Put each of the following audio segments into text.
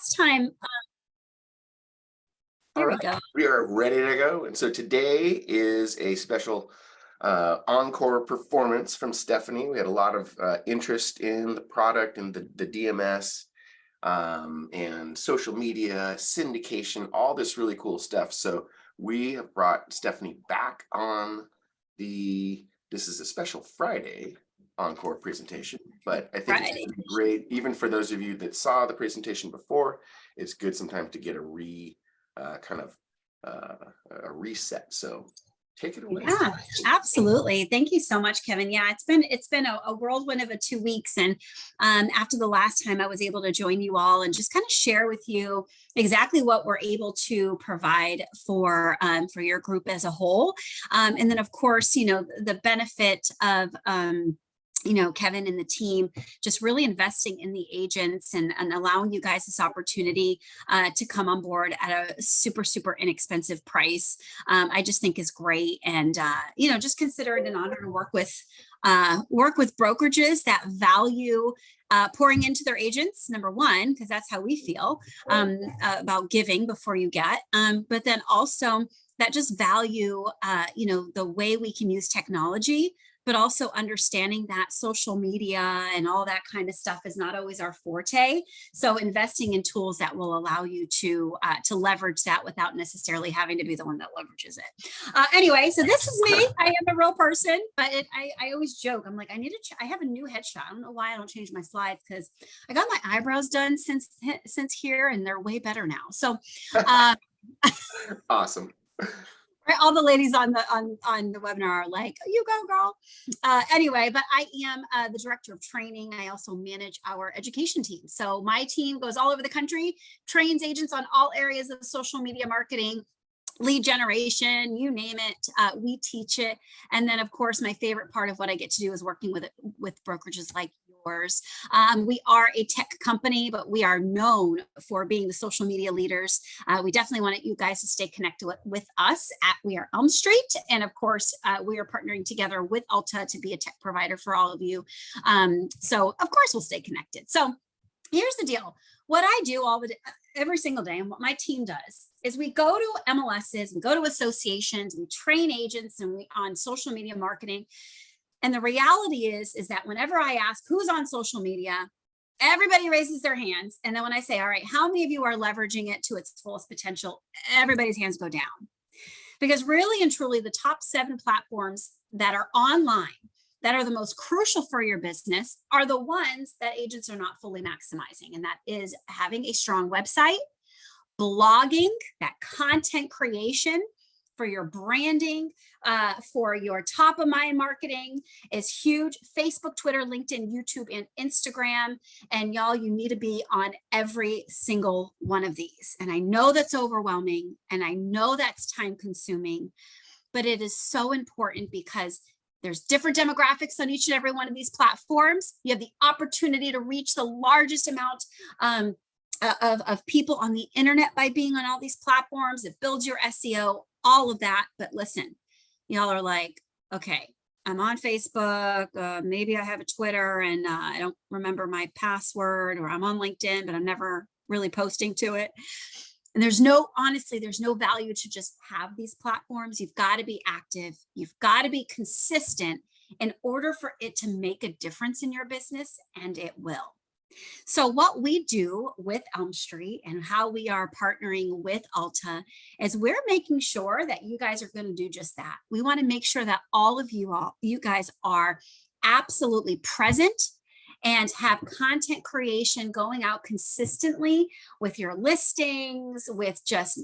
last time, All there we right, go. we are ready to go. And so today is a special encore performance from Stephanie. We had a lot of interest in the product and the DMS and social media, syndication, all this really cool stuff. So we have brought Stephanie back on this is a special Friday encore presentation, but I think it's Friday. gonna be great, even for those of you that saw the presentation before. It's good sometimes to get a reset. So take it away. Yeah, absolutely. Thank you so much, Kevin. Yeah, it's been a whirlwind of 2 weeks, and after the last time, I was able to join you all and just kind of share with you exactly what we're able to provide for your group as a whole, and then of course, the benefit of Kevin and the team just really investing in the agents and allowing you guys this opportunity to come on board at a super, super inexpensive price. I just think is great. And, just consider it an honor to work with brokerages that value pouring into their agents, number one, because that's how we feel about giving before you get, but then also that just value, the way we can use technology, but also understanding that social media and all that kind of stuff is not always our forte. So investing in tools that will allow you to leverage that without necessarily having to be the one that leverages it. Anyway, so this is me. I am a real person, but I always joke. I'm like, I have a new headshot. I don't know why I don't change my slides, because I got my eyebrows done since here, and they're way better now. So Awesome. Right, all the ladies on the webinar are like, you go, girl. Anyway, but I am the director of training. I also manage our education team. So my team goes all over the country, trains agents on all areas of social media marketing, lead generation, you name it, we teach it. And then of course, my favorite part of what I get to do is working with brokerages like yours. We are a tech company, but we are known for being the social media leaders. We definitely want you guys to stay connected with us at We Are Elm Street. And of course, we are partnering together with Alta to be a tech provider for all of you. So of course, we'll stay connected. So here's the deal. What I do every single day, and what my team does, is we go to MLSs, we go to associations, we train agents on social media marketing. And the reality is that whenever I ask who's on social media, everybody raises their hands. And then when I say, all right, how many of you are leveraging it to its fullest potential? Everybody's hands go down. Because really and truly, the top 7 platforms that are online that are the most crucial for your business are the ones that agents are not fully maximizing. And that is having a strong website, blogging, that content creation for your branding, for your top of mind marketing is huge. Facebook, Twitter, LinkedIn, YouTube, and Instagram. And y'all, you need to be on every single one of these. And I know that's overwhelming, and I know that's time consuming, but it is so important because there's different demographics on each and every one of these platforms. You have the opportunity to reach the largest amount of people on the internet by being on all these platforms. It builds your SEO, all of that. But listen, y'all are like, okay, I'm on Facebook. Maybe I have a Twitter and I don't remember my password, or I'm on LinkedIn, but I'm never really posting to it. And honestly, there's no value to just have these platforms. You've got to be active. You've got to be consistent in order for it to make a difference in your business, and it will. So what we do with Elm Street and how we are partnering with Alta is we're making sure that you guys are going to do just that. We want to make sure that all of you guys are absolutely present and have content creation going out consistently with your listings, with just,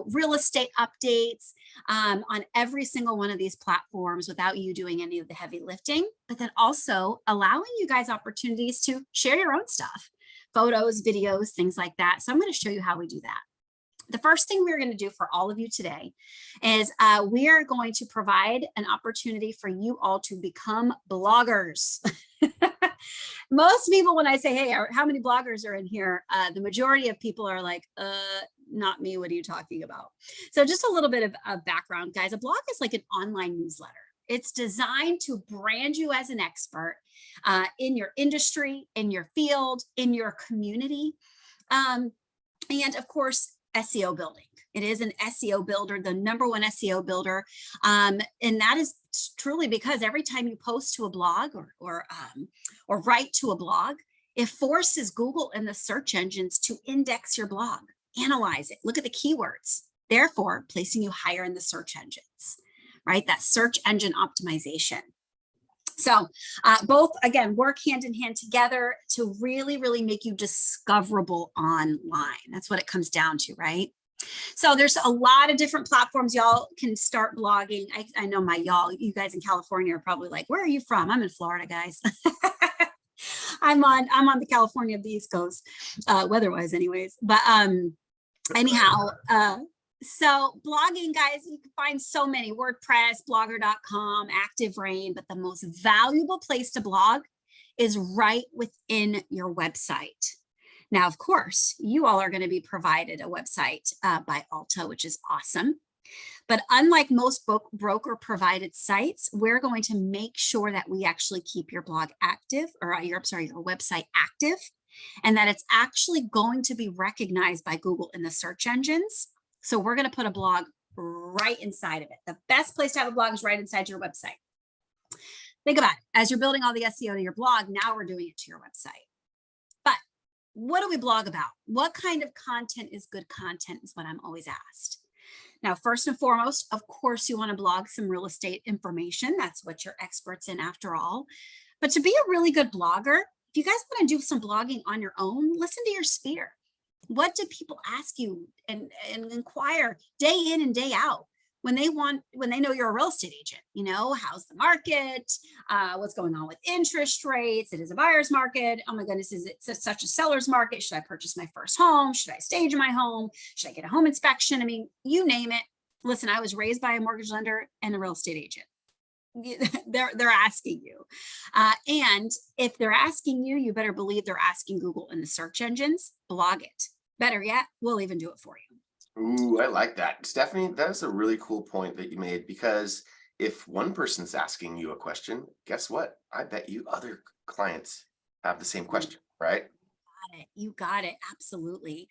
real estate updates on every single one of these platforms without you doing any of the heavy lifting, but then also allowing you guys opportunities to share your own stuff, photos, videos, things like that. So I'm going to show you how we do that. The first thing we're going to do for all of you today is we are going to provide an opportunity for you all to become bloggers. Most people, when I say, hey, how many bloggers are in here? The majority of people are like, not me. What are you talking about? So just a little bit of background, guys. A blog is like an online newsletter. It's designed to brand you as an expert in your industry, in your field, in your community. And of course, SEO building. It is an SEO builder, the number one SEO builder. And that is truly because every time you post to a blog or write to a blog, it forces Google and the search engines to index your blog, analyze it, look at the keywords, therefore placing you higher in the search engines, right? That search engine optimization. So both, again, work hand in hand together to really, really make you discoverable online. That's what it comes down to, right? So there's a lot of different platforms y'all can start blogging. I know you guys in California are probably like, where are you from? I'm in Florida, guys. I'm on the California of the East Coast, weather-wise anyways. But anyhow, so blogging, guys, you can find so many: WordPress, blogger.com, ActiveRain, but the most valuable place to blog is right within your website. Now, of course, you all are going to be provided a website by Alta, which is awesome. But unlike most broker provided sites, we're going to make sure that we actually keep your blog active, or your website active, and that it's actually going to be recognized by Google in the search engines. So we're going to put a blog right inside of it. The best place to have a blog is right inside your website. Think about it. As you're building all the SEO to your blog, now we're doing it to your website. But what do we blog about? What kind of content is good content is what I'm always asked. Now, first and foremost, of course, you want to blog some real estate information. That's what you're experts in after all. But to be a really good blogger, if you guys want to do some blogging on your own, listen to your sphere. What do people ask you and inquire day in and day out when they know you're a real estate agent? You know, how's the market? What's going on with interest rates? It is a buyer's market. Oh my goodness, is it such a seller's market? Should I purchase my first home? Should I stage my home? Should I get a home inspection? I mean, you name it. Listen, I was raised by a mortgage lender and a real estate agent. They're asking you. And if they're asking you, you better believe they're asking Google in the search engines. Blog it. Better yet, we'll even do it for you. Ooh, I like that. Stephanie, that's a really cool point that you made, because if one person's asking you a question, guess what? I bet you other clients have the same question, right? You got it. Absolutely.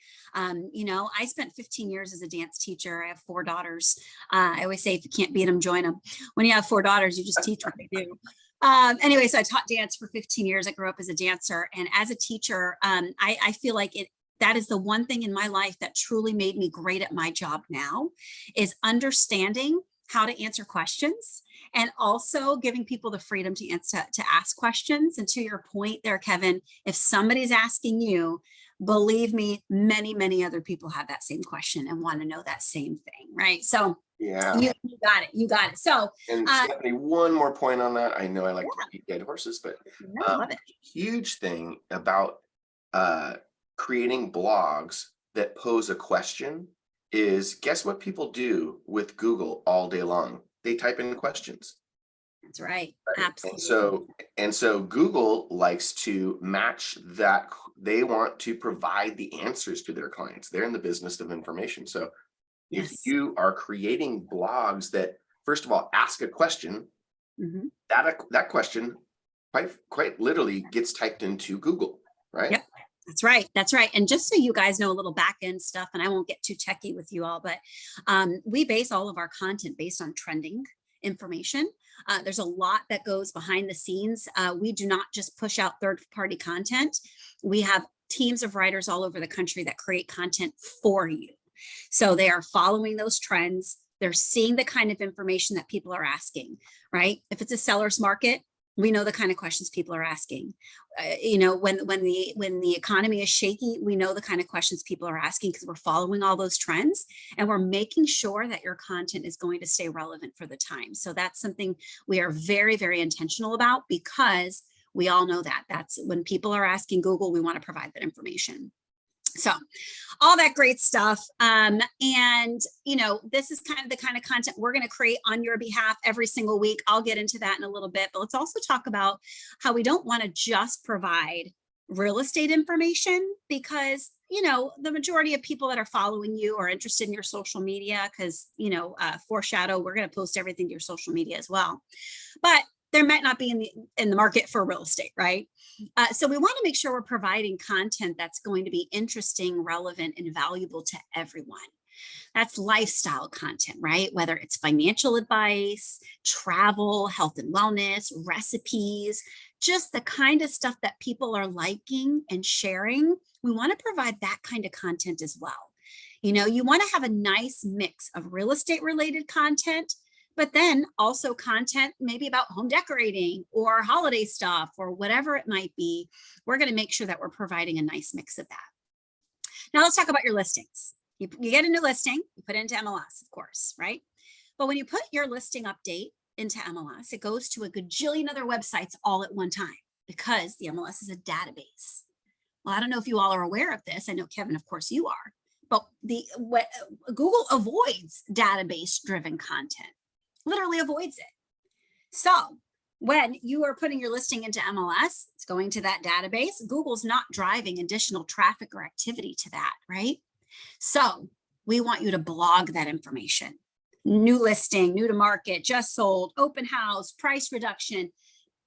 You know, I spent 15 years as a dance teacher. I have 4 daughters. I always say, if you can't beat them, join them. When you have 4 daughters, you just teach what they do. Anyway, so I taught dance for 15 years. I grew up as a dancer. And as a teacher, I feel like that is the one thing in my life that truly made me great at my job now, is understanding how to answer questions and also giving people the freedom to ask questions. And to your point there, Kevin, if somebody's asking you, believe me, many, many other people have that same question and want to know that same thing, right? So yeah, you got it. You got it. So, and Stephanie, one more point on that. I know I like to beat dead horses, but love it. Huge thing about creating blogs that pose a question is, guess what people do with Google all day long? They type in questions. That's right. Absolutely. And so Google likes to match that. They want to provide the answers to their clients. They're in the business of information. So if you are creating blogs that, first of all, ask a question, that question quite literally gets typed into Google, right? Yep. That's right. That's right. And just so you guys know a little back end stuff, and I won't get too techie with you all, but we base all of our content based on trending information. There's a lot that goes behind the scenes. We do not just push out third-party content. We have teams of writers all over the country that create content for you. So they are following those trends. They're seeing the kind of information that people are asking, right? If it's a seller's market, we know the kind of questions people are asking. You know, when the economy is shaky, we know the kind of questions people are asking, because we're following all those trends and we're making sure that your content is going to stay relevant for the time. So that's something we are very, very intentional about, because we all know that that's when people are asking Google, we want to provide that information. So all that great stuff. And, you know, this is kind of the kind of content we're going to create on your behalf every single week. I'll get into that in a little bit, but let's also talk about how we don't want to just provide real estate information, because, you know, the majority of people that are following you are interested in your social media, because, you know, foreshadow, we're going to post everything to your social media as well. But there might not be in the market for real estate, right? So we want to make sure we're providing content that's going to be interesting, relevant, and valuable to everyone. That's lifestyle content, right? Whether it's financial advice, travel, health and wellness, recipes, just the kind of stuff that people are liking and sharing. We want to provide that kind of content as well. You know, you want to have a nice mix of real estate related content, but then also content maybe about home decorating or holiday stuff or whatever it might be. We're going to make sure that we're providing a nice mix of that. Now let's talk about your listings. You get a new listing, you put it into MLS, of course, right? But when you put your listing update into MLS, it goes to a gajillion other websites all at one time because the MLS is a database. Well, I don't know if you all are aware of this. I know, Kevin, of course you are, but Google avoids database-driven content, literally avoids it. So when you are putting your listing into MLS, it's going to that database. Google's not driving additional traffic or activity to that, right? So we want you to blog that information. New listing, new to market, just sold, open house, price reduction.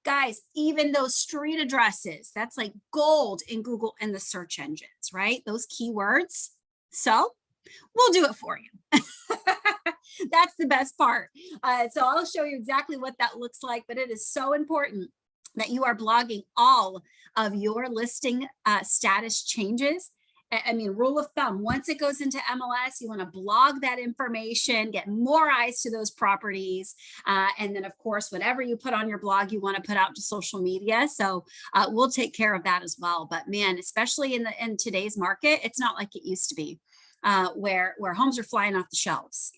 Guys, even those street addresses, that's like gold in Google and the search engines, right? Those keywords. So we'll do it for you. That's the best part. So I'll show you exactly what that looks like, but it is so important that you are blogging all of your listing status changes. I mean, rule of thumb, once it goes into MLS, you want to blog that information, get more eyes to those properties. And then, of course, whatever you put on your blog, you want to put out to social media. So we'll take care of that as well. But man, especially in today's market, it's not like it used to be where homes are flying off the shelves.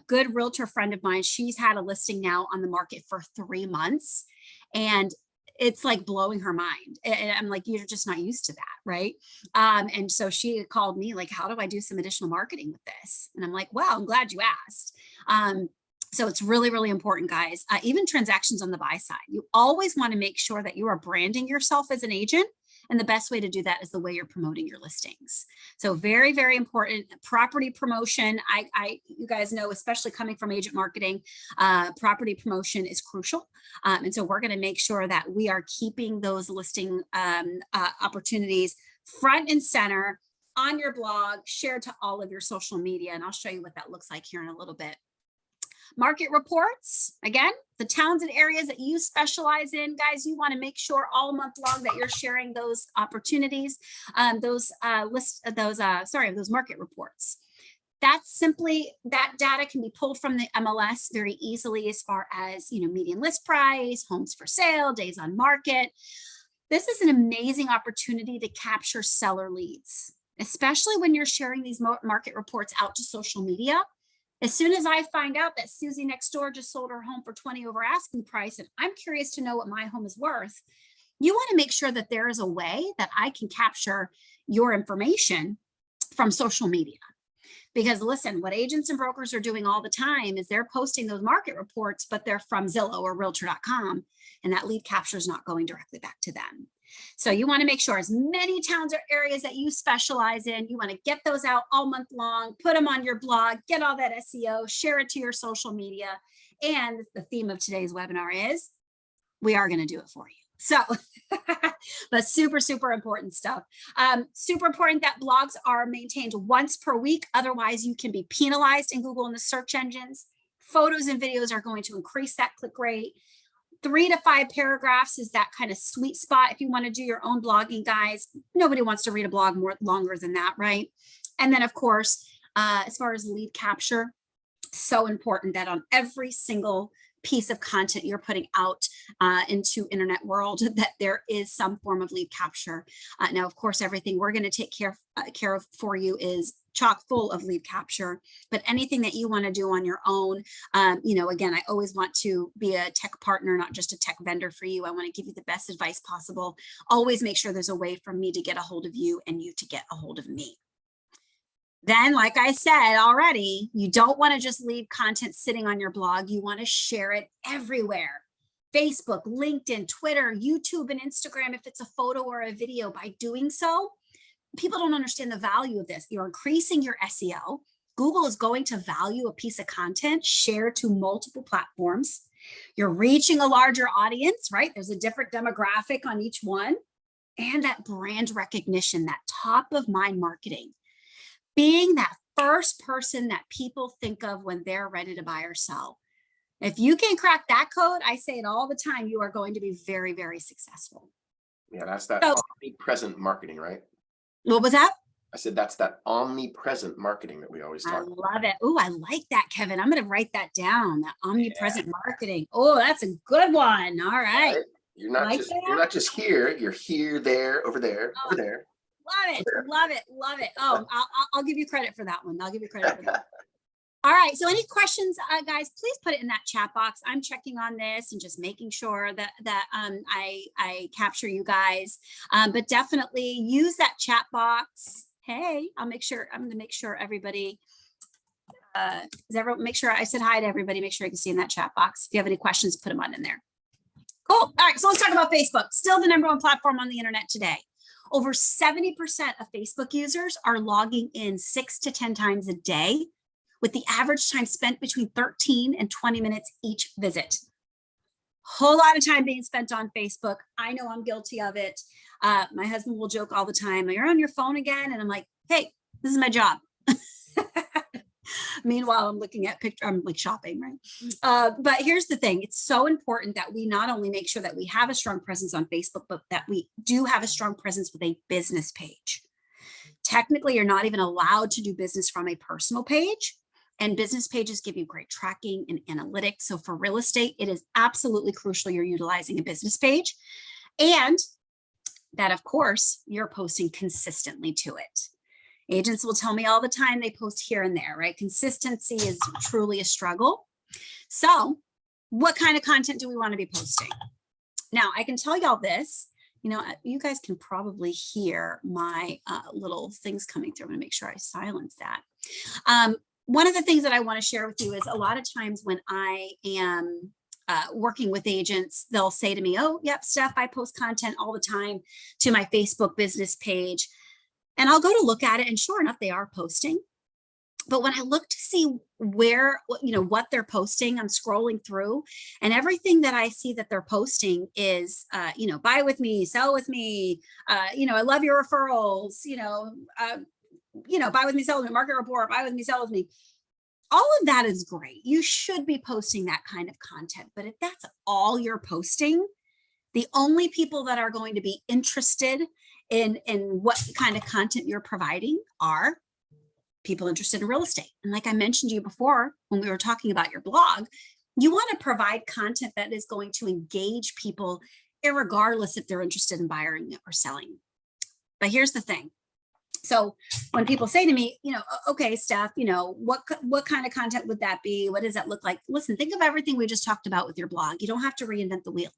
Good realtor friend of mine, she's had a listing now on the market for 3 months. And it's like blowing her mind. And I'm like, you're just not used to that, right? And so she called me like, how do I do some additional marketing with this? And I'm like, well, I'm glad you asked. So it's really, really important, guys. Even transactions on the buy side, you always want to make sure that you are branding yourself as an agent. And the best way to do that is the way you're promoting your listings. So very, very important. Property promotion. You guys know, especially coming from agent marketing, property promotion is crucial. And so we're going to make sure that we are keeping those listing opportunities front and center on your blog, shared to all of your social media. And I'll show you what that looks like here in a little bit. Market reports, again, the towns and areas that you specialize in, guys, you want to make sure all month long that you're sharing those opportunities, those market reports. That's simply, that data can be pulled from the MLS very easily as far as, median list price, homes for sale, days on market. This is an amazing opportunity to capture seller leads, especially when you're sharing these market reports out to social media. As soon as I find out that Susie next door just sold her home for 20 over asking price, and I'm curious to know what my home is worth, you want to make sure that there is a way that I can capture your information from social media. Because listen, what agents and brokers are doing all the time is they're posting those market reports, but they're from Zillow or Realtor.com, and that lead capture is not going directly back to them. So you want to make sure as many towns or areas that you specialize in, you want to get those out all month long, put them on your blog, get all that SEO, share it to your social media. And the theme of today's webinar is, we are going to do it for you. So, but super, super important stuff. Super important that blogs are maintained once per week. Otherwise, you can be penalized in Google and the search engines. Photos and videos are going to increase that click rate. 3 to 5 paragraphs is that kind of sweet spot if you want to do your own blogging, guys. Nobody wants to read a blog longer than that, right? And then, of course, as far as lead capture, so important that on every single piece of content you're putting out into internet world, that there is some form of lead capture. Now, of course, everything we're going to take care of for you is chock full of lead capture, but anything that you want to do on your own, again, I always want to be a tech partner, not just a tech vendor for you. I want to give you the best advice possible. Always make sure there's a way for me to get a hold of you and you to get a hold of me. Then, like I said already, you don't want to just leave content sitting on your blog. You want to share it everywhere. Facebook, LinkedIn, Twitter, YouTube, and Instagram, if it's a photo or a video. By doing so, people don't understand the value of this. You're increasing your SEO. Google is going to value a piece of content shared to multiple platforms. You're reaching a larger audience, right? There's a different demographic on each one. And that brand recognition, that top of mind marketing, being that first person that people think of when they're ready to buy or sell. If you can crack that code, I say it all the time, you are going to be very, very successful. Yeah, that's that So, omnipresent marketing, right? what was that? I said that's that omnipresent marketing that we always I talk about. love it. Oh, I like that, Kevin. I'm going to write that down. That omnipresent marketing. Oh, that's a good one. All right. Right? You're not Like just that? you're not just here. You're here, there, over there, over there. Love it. Love it. Love it. Oh, I'll give you credit for that one. I'll give you credit for that. All right. So any questions, guys, please put it in that chat box. I'm checking on this and just making sure that I capture you guys. But definitely use that chat box. Hey, I'm going to make sure everybody, make sure I said hi to everybody. Make sure you can see in that chat box. If you have any questions, put them on in there. Cool. All right. So let's talk about Facebook. Still the #1 platform on the internet today. Over 70% of Facebook users are logging in 6 to 10 times a day, with the average time spent between 13 and 20 minutes each visit. Whole lot of time being spent on Facebook. I know I'm guilty of it. My husband will joke all the time, you're on your phone again. And I'm like, hey, this is my job. Meanwhile, I'm looking at I'm like shopping, right? But here's the thing. It's so important that we not only make sure that we have a strong presence on Facebook, but that we do have a strong presence with a business page. Technically, you're not even allowed to do business from a personal page. And business pages give you great tracking and analytics. So for real estate, it is absolutely crucial you're utilizing a business page. And that, of course, you're posting consistently to it. Agents will tell me all the time they post here and there, right? Consistency is truly a struggle. So what kind of content do we want to be posting? Now, I can tell y'all this, you guys can probably hear my little things coming through. I'm going to make sure I silence that. One of the things that I want to share with you is a lot of times when I am working with agents, they'll say to me, oh, yep, Steph, I post content all the time to my Facebook business page. And I'll go to look at it, and sure enough, they are posting. But when I look to see where, what they're posting, I'm scrolling through, and everything that I see that they're posting is, buy with me, sell with me, I love your referrals, buy with me, sell with me, market report, buy with me, sell with me. All of that is great. You should be posting that kind of content. But if that's all you're posting, the only people that are going to be interested in what kind of content you're providing are people interested in real estate. And like I mentioned to you before, when we were talking about your blog, you want to provide content that is going to engage people, irregardless if they're interested in buying or selling. But here's the thing. So when people say to me, okay, Steph, what kind of content would that be? What does that look like? Listen, think of everything we just talked about with your blog. You don't have to reinvent the wheel.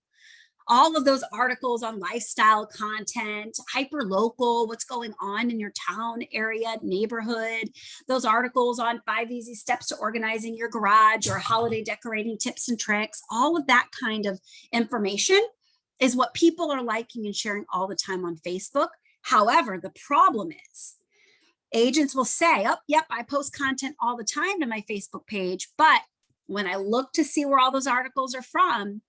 All of those articles on lifestyle content, hyper local, what's going on in your town, area, neighborhood, those articles on 5 easy steps to organizing your garage or holiday decorating tips and tricks, all of that kind of information is what people are liking and sharing all the time on Facebook. However, the problem is agents will say, oh, yep, I post content all the time to my Facebook page. But when I look to see where all those articles are from,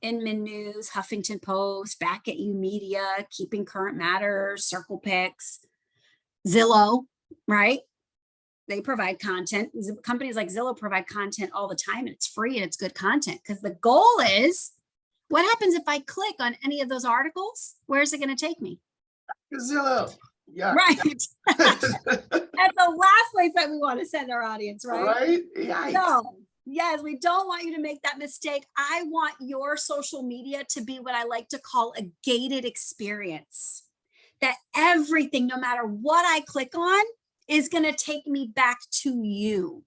Inman News, Huffington Post, Back at You Media, Keeping Current Matters, Circle Picks, Zillow, right? They provide content. Companies like Zillow provide content all the time, and it's free and it's good content, because the goal is, what happens if I click on any of those articles? Where's it going to take me? Zillow. Yeah. Right. That's the last place that we want to send our audience, right? Right. Yeah. No. Yes, we don't want you to make that mistake. I want your social media to be what I like to call a gated experience. That everything, no matter what I click on, is going to take me back to you.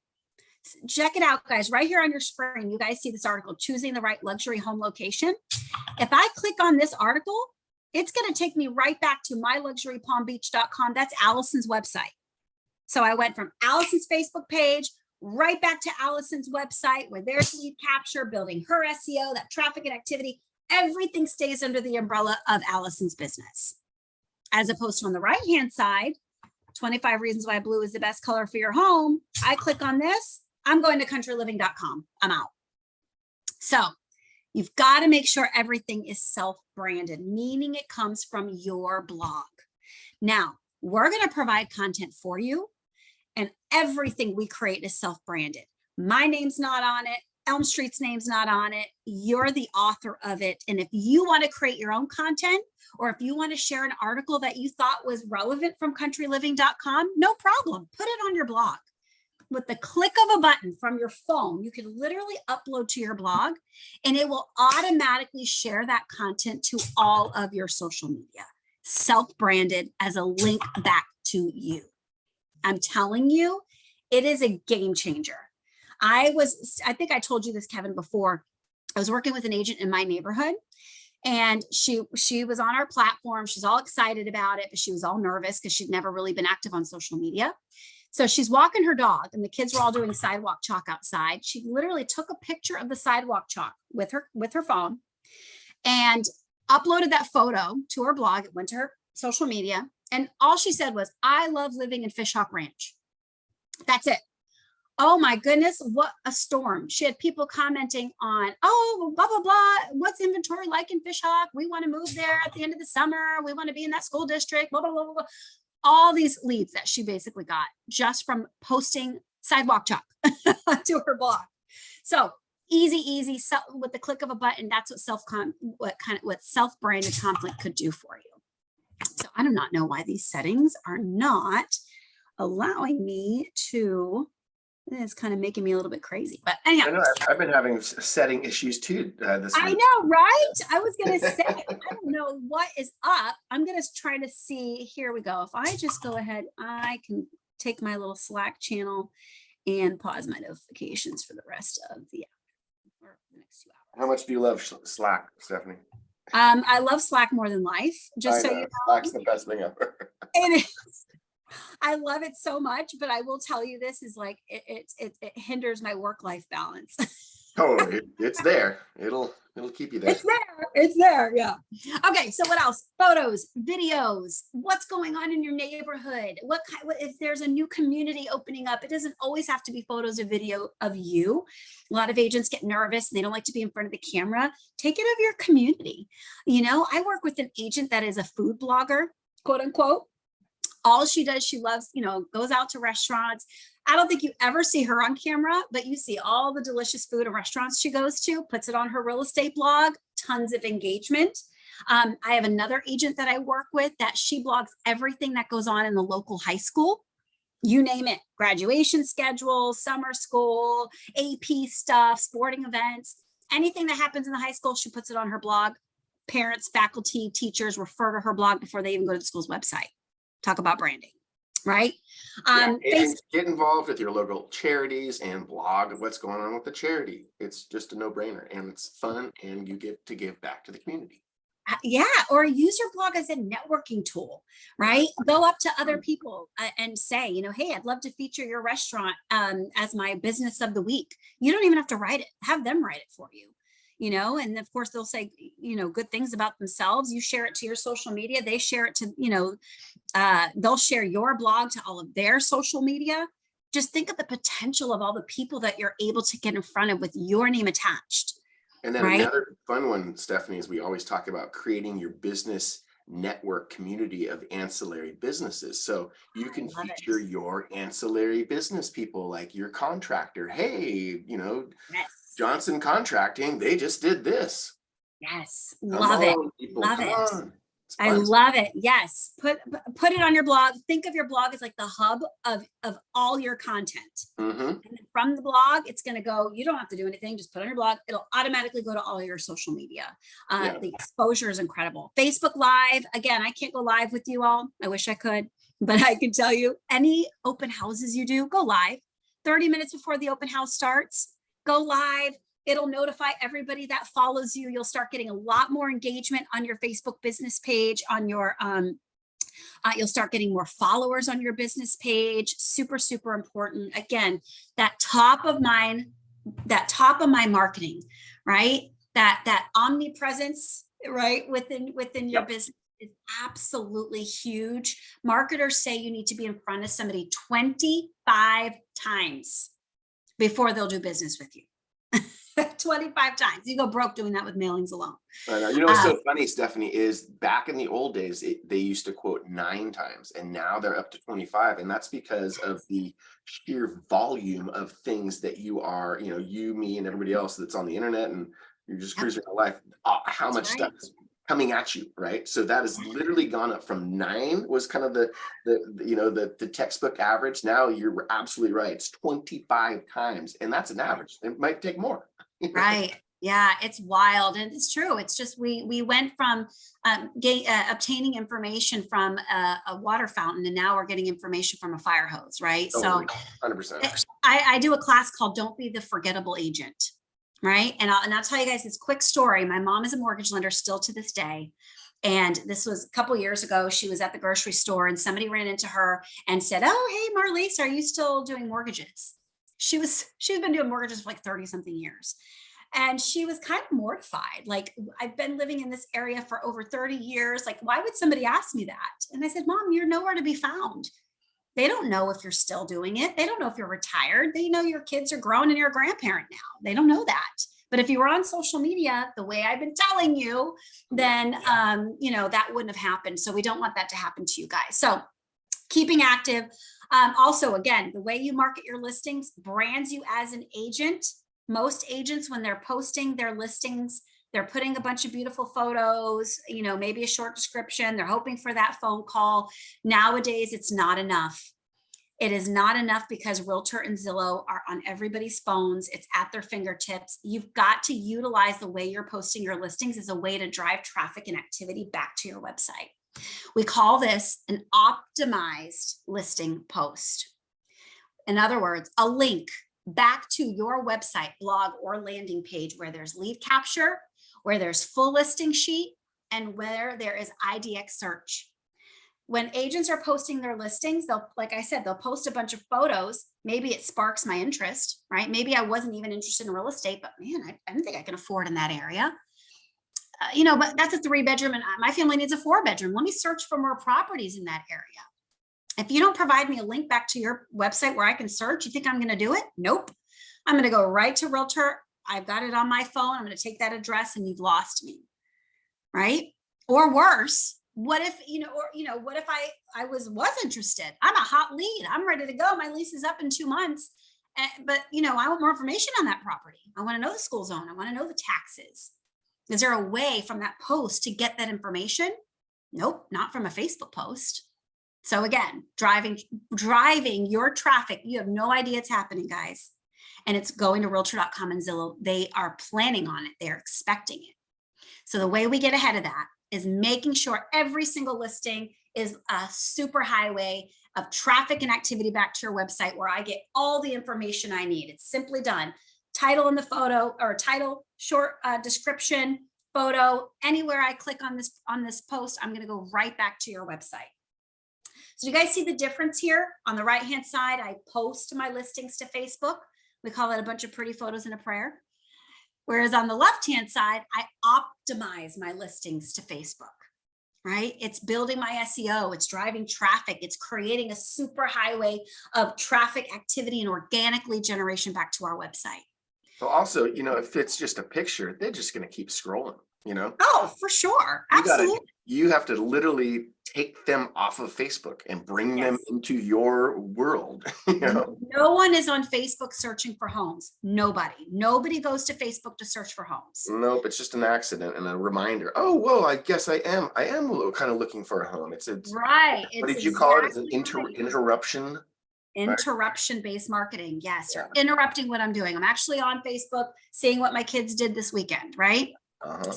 Check it out, guys. Right here on your screen, you guys see this article, Choosing the Right Luxury Home Location. If I click on this article, it's going to take me right back to myluxurypalmbeach.com. That's Allison's website. So I went from Allison's Facebook page right back to Allison's website, where there's lead capture, building her SEO, that traffic and activity. Everything stays under the umbrella of Allison's business. As opposed to on the right-hand side, 25 reasons why blue is the best color for your home. I click on this, I'm going to countryliving.com. I'm out. So you've got to make sure everything is self-branded, meaning it comes from your blog. Now, we're going to provide content for you, and everything we create is self-branded. My name's not on it. Elm Street's name's not on it. You're the author of it. And if you want to create your own content, or if you want to share an article that you thought was relevant from countryliving.com, no problem. Put it on your blog. With the click of a button from your phone, you can literally upload to your blog, and it will automatically share that content to all of your social media, self-branded as a link back to you. I'm telling you, it is a game changer. I think I told you this, Kevin, before. I was working with an agent in my neighborhood, and she was on our platform. She's all excited about it, but she was all nervous because she'd never really been active on social media. So she's walking her dog, and the kids were all doing sidewalk chalk outside. She literally took a picture of the sidewalk chalk with her phone and uploaded that photo to her blog. It went to her social media, and all she said was, "I love living in Fishhawk Ranch." That's it. Oh my goodness, what a storm. She had people commenting on, oh, blah, blah, blah. What's inventory like in Fishhawk? We want to move there at the end of the summer. We want to be in that school district, blah, blah, blah, blah. All these leads that she basically got just from posting sidewalk chalk to her blog. So easy, so with the click of a button, that's what self-branded content could do for you. So I do not know why these settings are not allowing me to. It's kind of making me a little bit crazy, but anyhow. I know, I've been having setting issues too this week. I know, right? I was going to say, I don't know what is up. I'm going to try to see. Here we go. If I just go ahead, I can take my little Slack channel and pause my notifications for the rest of the hour, or the next 2 hours. How much do you love Slack, Stephanie? I love Slack more than life. Just so you know, Slack's the best thing ever. It is. I love it so much, but I will tell you, this is like it hinders my work-life balance. Oh, it's there. It'll keep you there. It's there. Yeah. Okay. So what else? Photos, videos. What's going on in your neighborhood? What if there's a new community opening up? It doesn't always have to be photos or video of you. A lot of agents get nervous. They don't like to be in front of the camera. Take it of your community. You know, I work with an agent that is a food blogger, quote unquote. All she does, she loves, goes out to restaurants. I don't think you ever see her on camera, but you see all the delicious food and restaurants she goes to, puts it on her real estate blog, tons of engagement. I have another agent that I work with that she blogs everything that goes on in the local high school. You name it, graduation schedule, summer school, AP stuff, sporting events, anything that happens in the high school, she puts it on her blog. Parents, faculty, teachers refer to her blog before they even go to the school's website. Talk about branding, right? And get involved with your local charities and blog what's going on with the charity. It's just a no-brainer, and it's fun, and you get to give back to the community. Yeah, or use your blog as a networking tool, right? Go up to other people and say, hey, I'd love to feature your restaurant as my business of the week. You don't even have to write it. Have them write it for you. And of course they'll say, good things about themselves. You share it to your social media. They share it to, they'll share your blog to all of their social media. Just think of the potential of all the people that you're able to get in front of with your name attached. And then another fun one, Stephanie, is we always talk about creating your business network community of ancillary businesses. So you can feature your ancillary business people, like your contractor. Hey, Yes. Johnson Contracting, they just did this. Yes. Love it. Love it. I fun. love it. Yes. Put it on your blog. Think of your blog as like the hub of all your content. Mm-hmm. And then from the blog, it's going to go, you don't have to do anything. Just put it on your blog. It'll automatically go to all your social media. The exposure is incredible. Facebook Live. Again, I can't go live with you all. I wish I could, but I can tell you, any open houses you do, go live 30 minutes before the open house starts. Go live. It'll notify everybody that follows you. You'll start getting a lot more engagement on your Facebook business page, on your, you'll start getting more followers on your business page. Super, super important. Again, that top of my marketing, right? That omnipresence, right? Within your business is absolutely huge. Marketers say you need to be in front of somebody 25 times before they'll do business with you. 25 times. You go broke doing that with mailings alone. I know. You know what's so funny, Stephanie, is back in the old days, they used to quote 9 times, and now they're up to 25. And that's because of the sheer volume of things that you are, you, me, and everybody else that's on the internet, and you're just cruising your life, how much stuff is coming at you, right? So that has literally gone up from 9 was kind of the textbook average. Now you're absolutely right. It's 25 times, and that's an average. It might take more. Right. Yeah, it's wild. And it's true. It's just, we went from obtaining information from a water fountain, and now we're getting information from a fire hose, right? Totally, So 100%. I do a class called Don't Be the Forgettable Agent, right? And I'll tell you guys this quick story. My mom is a mortgage lender still to this day. And this was a couple years ago. She was at the grocery store and somebody ran into her and said, "Oh, hey, Marlise, are you still doing mortgages?" She's been doing mortgages for like 30 something years. And she was kind of mortified. Like, I've been living in this area for over 30 years. Like, why would somebody ask me that? And I said, "Mom, you're nowhere to be found. They don't know if you're still doing it. They don't know if you're retired. They know your kids are grown and you're a grandparent now. They don't know that. But if you were on social media, the way I've been telling you, then, that wouldn't have happened. So we don't want that to happen to you guys. So keeping active. Also, again, the way you market your listings brands you as an agent. Most agents, when they're posting their listings, they're putting a bunch of beautiful photos, maybe a short description. They're hoping for that phone call. Nowadays, it's not enough. It is not enough because Realtor and Zillow are on everybody's phones. It's at their fingertips. You've got to utilize the way you're posting your listings as a way to drive traffic and activity back to your website. We call this an optimized listing post. In other words, a link back to your website, blog, or landing page where there's lead capture, where there's full listing sheet, and where there is IDX search. When agents are posting their listings, like I said, they'll post a bunch of photos. Maybe it sparks my interest, right? Maybe I wasn't even interested in real estate, but man, I don't think I can afford in that area. But that's a 3-bedroom and my family needs a 4-bedroom. Let me search for more properties in that area. If you don't provide me a link back to your website where I can search, you think I'm going to do it? Nope. I'm going to go right to Realtor. I've got it on my phone. I'm going to take that address and you've lost me, right? Or worse, what if, what if I was interested? I'm a hot lead. I'm ready to go. My lease is up in 2 months. But, I want more information on that property. I want to know the school zone. I want to know the taxes. Is there a way from that post to get that information? Nope, not from a Facebook post. So again, driving your traffic, you have no idea it's happening, guys. And it's going to realtor.com and Zillow. They are planning on it. They're expecting it. So the way we get ahead of that is making sure every single listing is a super highway of traffic and activity back to your website where I get all the information I need. It's simply done. Title in the photo, or title, short description, photo. Anywhere I click on this post, I'm going to go right back to your website. So you guys see the difference here? On the right-hand side, I post my listings to Facebook. We call it a bunch of pretty photos and a prayer. Whereas on the left-hand side, I optimize my listings to Facebook, right? It's building my SEO. It's driving traffic. It's creating a super highway of traffic activity and organic lead generation back to our website. So also, if it's just a picture, they're just going to keep scrolling, Oh, for sure. Absolutely. You have to literally take them off of Facebook and bring them into your world. No one is on Facebook searching for homes. Nobody goes to Facebook to search for homes. Nope, it's just an accident and a reminder. Oh, well, I guess I am kind of looking for a home. It's right. What did you call it? As an interruption? Interruption-based marketing. Yes, you're interrupting what I'm doing. I'm actually on Facebook seeing what my kids did this weekend, right?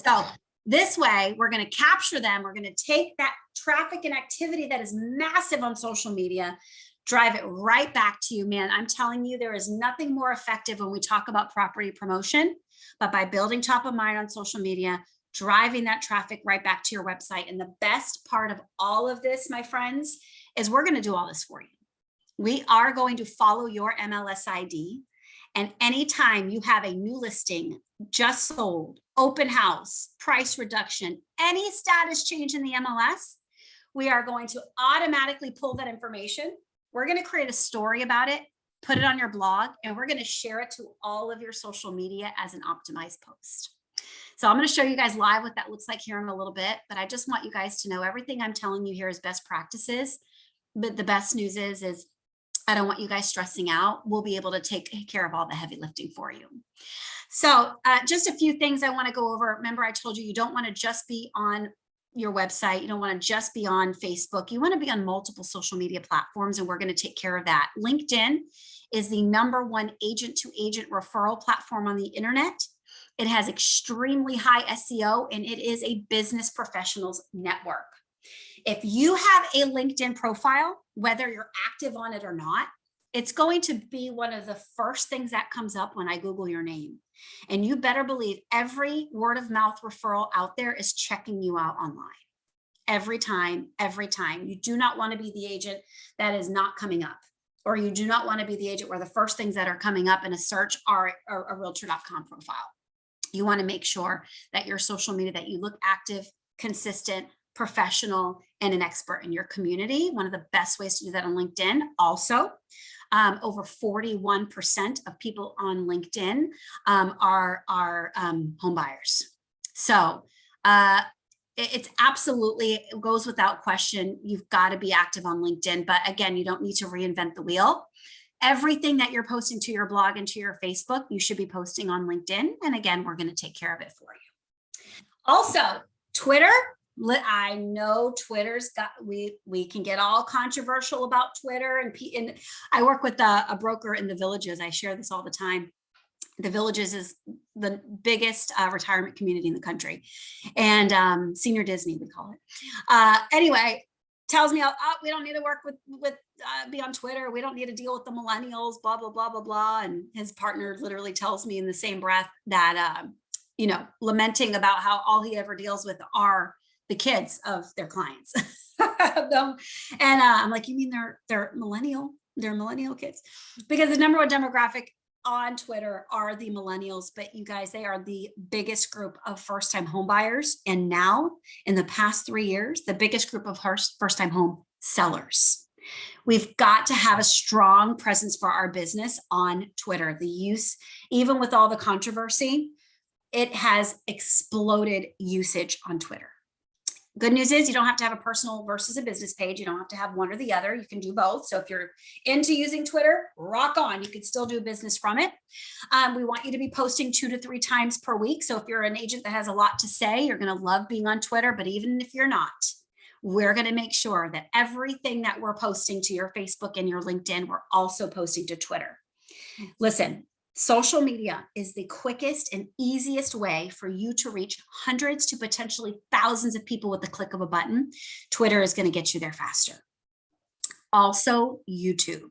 So this way, we're going to capture them. We're going to take that traffic and activity that is massive on social media, drive it right back to you, man. I'm telling you, there is nothing more effective when we talk about property promotion, but by building top of mind on social media, driving that traffic right back to your website. And the best part of all of this, my friends, is we're going to do all this for you. We are going to follow your MLS ID. And anytime you have a new listing, just sold, open house, price reduction, any status change in the MLS, we are going to automatically pull that information. We're going to create a story about it. put it on your blog, and we're going to share it to all of your social media as an optimized post. So I'm going to show you guys live what that looks like here in a little bit, but I just want you guys to know everything I'm telling you here is best practices. But the best news is I don't want you guys stressing out. We'll be able to take care of all the heavy lifting for you. So just a few things I want to go over. Remember, I told you, you don't want to just be on your website. You don't want to just be on Facebook. You want to be on multiple social media platforms, and we're going to take care of that. LinkedIn is the #1 agent-to-agent referral platform on the internet. It has extremely high SEO, and it is a business professionals network. If you have a LinkedIn profile, whether you're active on it or not, it's going to be one of the first things that comes up when I Google your name. And you better believe every word of mouth referral out there is checking you out online. Every time, every time. You do not want to be the agent that is not coming up, or you do not want to be the agent where the first things that are coming up in a search are a realtor.com profile. You want to make sure that your social media, that you look active, consistent, professional, and an expert in your community. One of the best ways to do that on LinkedIn. Also, over 41% of people on LinkedIn are home buyers. So it's absolutely, it goes without question. You've got to be active on LinkedIn. But again, you don't need to reinvent the wheel. Everything that you're posting to your blog and to your Facebook, you should be posting on LinkedIn. And again, we're going to take care of it for you. Also, Twitter. I know Twitter's got, we can get all controversial about Twitter, and I work with a broker in the Villages. I share this all the time. The Villages is the biggest retirement community in the country, and senior Disney, we call it. Anyway, tells me, oh, we don't need to work with be on Twitter. We don't need to deal with the millennials, blah, blah, blah, blah, blah. And his partner literally tells me in the same breath that, lamenting about how all he ever deals with are the kids of their clients. And I'm like, you mean they're millennial? They're millennial kids? Because the #1 demographic on Twitter are the millennials, but you guys, they are the biggest group of first-time home buyers. And now in the past 3 years, the biggest group of first-time home sellers. We've got to have a strong presence for our business on Twitter. The use, even with all the controversy, it has exploded usage on Twitter. Good news is you don't have to have a personal versus a business page. You don't have to have one or the other. You can do both. So if you're into using Twitter, rock on. You can still do business from it. We want you to be posting 2 to 3 times per week. So if you're an agent that has a lot to say, you're going to love being on Twitter. But even if you're not, we're going to make sure that everything that we're posting to your Facebook and your LinkedIn, we're also posting to Twitter. Listen. Social media is the quickest and easiest way for you to reach hundreds to potentially thousands of people with the click of a button. Twitter is going to get you there faster. Also, YouTube.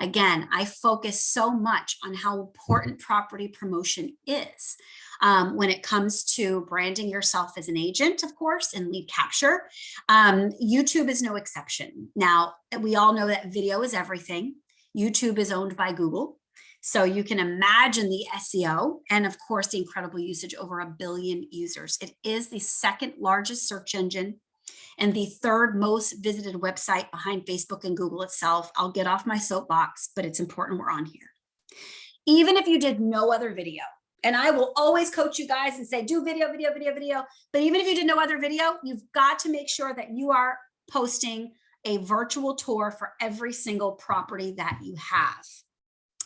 Again, I focus so much on how important property promotion is when it comes to branding yourself as an agent, of course, and lead capture. YouTube is no exception. Now, we all know that video is everything. YouTube is owned by Google. So you can imagine the SEO and, of course, the incredible usage, over 1 billion users. It is the 2nd largest search engine and the 3rd most visited website behind Facebook and Google itself. I'll get off my soapbox, but it's important we're on here. Even if you did no other video, and I will always coach you guys and say, do video, video, video, video. But even if you did no other video, you've got to make sure that you are posting a virtual tour for every single property that you have.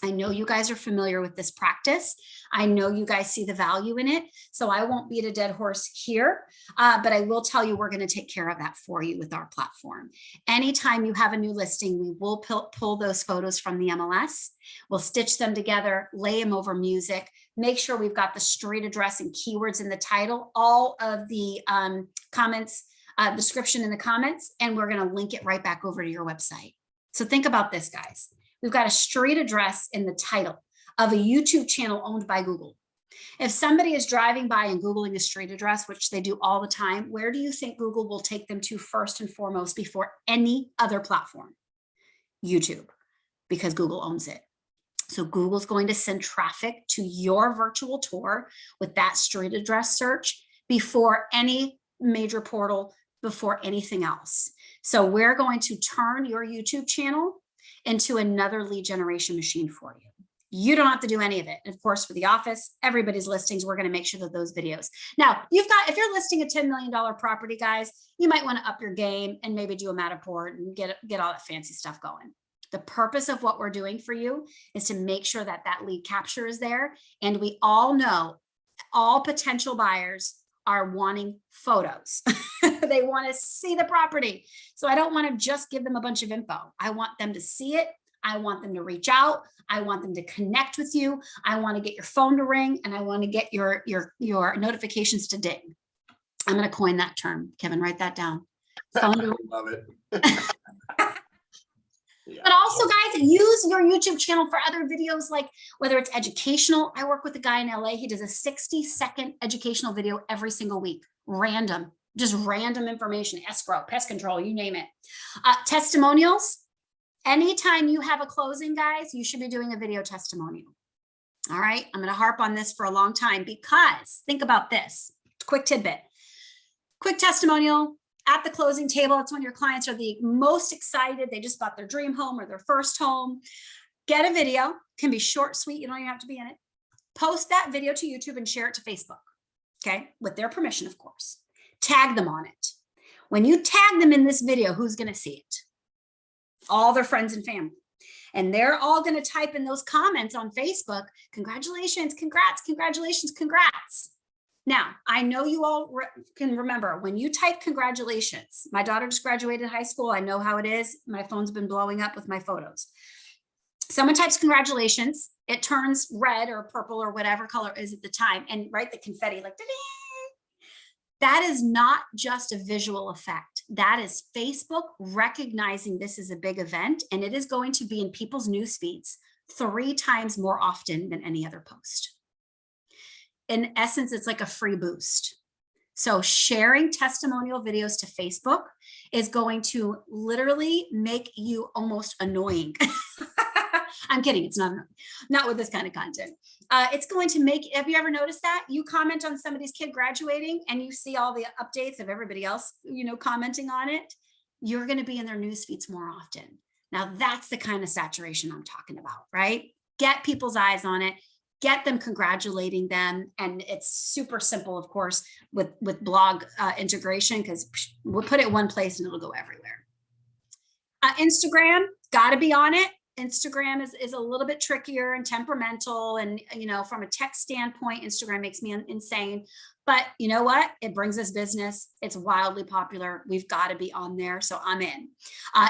I know you guys are familiar with this practice. I know you guys see the value in it. So I won't beat a dead horse here, but I will tell you we're going to take care of that for you with our platform. Anytime you have a new listing, we will pull those photos from the MLS. We'll stitch them together, lay them over music, make sure we've got the street address and keywords in the title, all of the comments, description in the comments, and we're going to link it right back over to your website. So think about this, guys. We've got a street address in the title of a YouTube channel owned by Google. If somebody is driving by and Googling a street address, which they do all the time, where do you think Google will take them to first and foremost before any other platform? YouTube, because Google owns it. So Google's going to send traffic to your virtual tour with that street address search before any major portal, before anything else. So we're going to turn your YouTube channel into another lead generation machine for you. You don't have to do any of it. And of course, for the office, everybody's listings, we're going to make sure that those videos. Now, if you're listing a $10 million property, guys, you might want to up your game and maybe do a Matterport and get all that fancy stuff going. The purpose of what we're doing for you is to make sure that that lead capture is there. And we all know all potential buyers are wanting photos. They want to see the property. So I don't want to just give them a bunch of info. I want them to see it. I want them to reach out. I want them to connect with you. I want to get your phone to ring, and I want to get your notifications to ding. I'm going to coin that term. Kevin, write that down. Phone to ring. Love it. Yeah. But also, guys, use your YouTube channel for other videos, like whether it's educational. I work with a guy in LA. He does a 60-second educational video every single week. Random, just random information, escrow, pest control, you name it. Testimonials. Anytime you have a closing, guys, you should be doing a video testimonial. All right. I'm going to harp on this for a long time because think about this. Quick tidbit. Quick testimonial at the closing table. It's when your clients are the most excited. They just bought their dream home or their first home. Get a video. Can be short, sweet. You don't even have to be in it. Post that video to YouTube and share it to Facebook. Okay. With their permission, of course. Tag them on it. When you tag them in this video, who's going to see it? All their friends and family. And they're all going to type in those comments on Facebook, congratulations, congrats, congratulations, congrats. Now, I know you all can remember when you type congratulations. My daughter just graduated high school. I know how it is. My phone's been blowing up with my photos. Someone types congratulations. It turns red or purple or whatever color is at the time. And right, the confetti like, that is not just a visual effect. That is Facebook recognizing this is a big event, and it is going to be in people's news feeds 3 times more often than any other post. In essence, it's like a free boost. So sharing testimonial videos to Facebook is going to literally make you almost annoying. I'm kidding. It's not with this kind of content. It's going to make, have you ever noticed that? You comment on somebody's kid graduating and you see all the updates of everybody else, commenting on it. You're going to be in their news feeds more often. Now that's the kind of saturation I'm talking about, right? Get people's eyes on it, get them congratulating them. And it's super simple, of course, with blog integration, because we'll put it one place and it'll go everywhere. Instagram, got to be on it. Instagram is a little bit trickier and temperamental. And, from a tech standpoint, Instagram makes me insane. But you know what? It brings us business. It's wildly popular. We've got to be on there. So I'm in.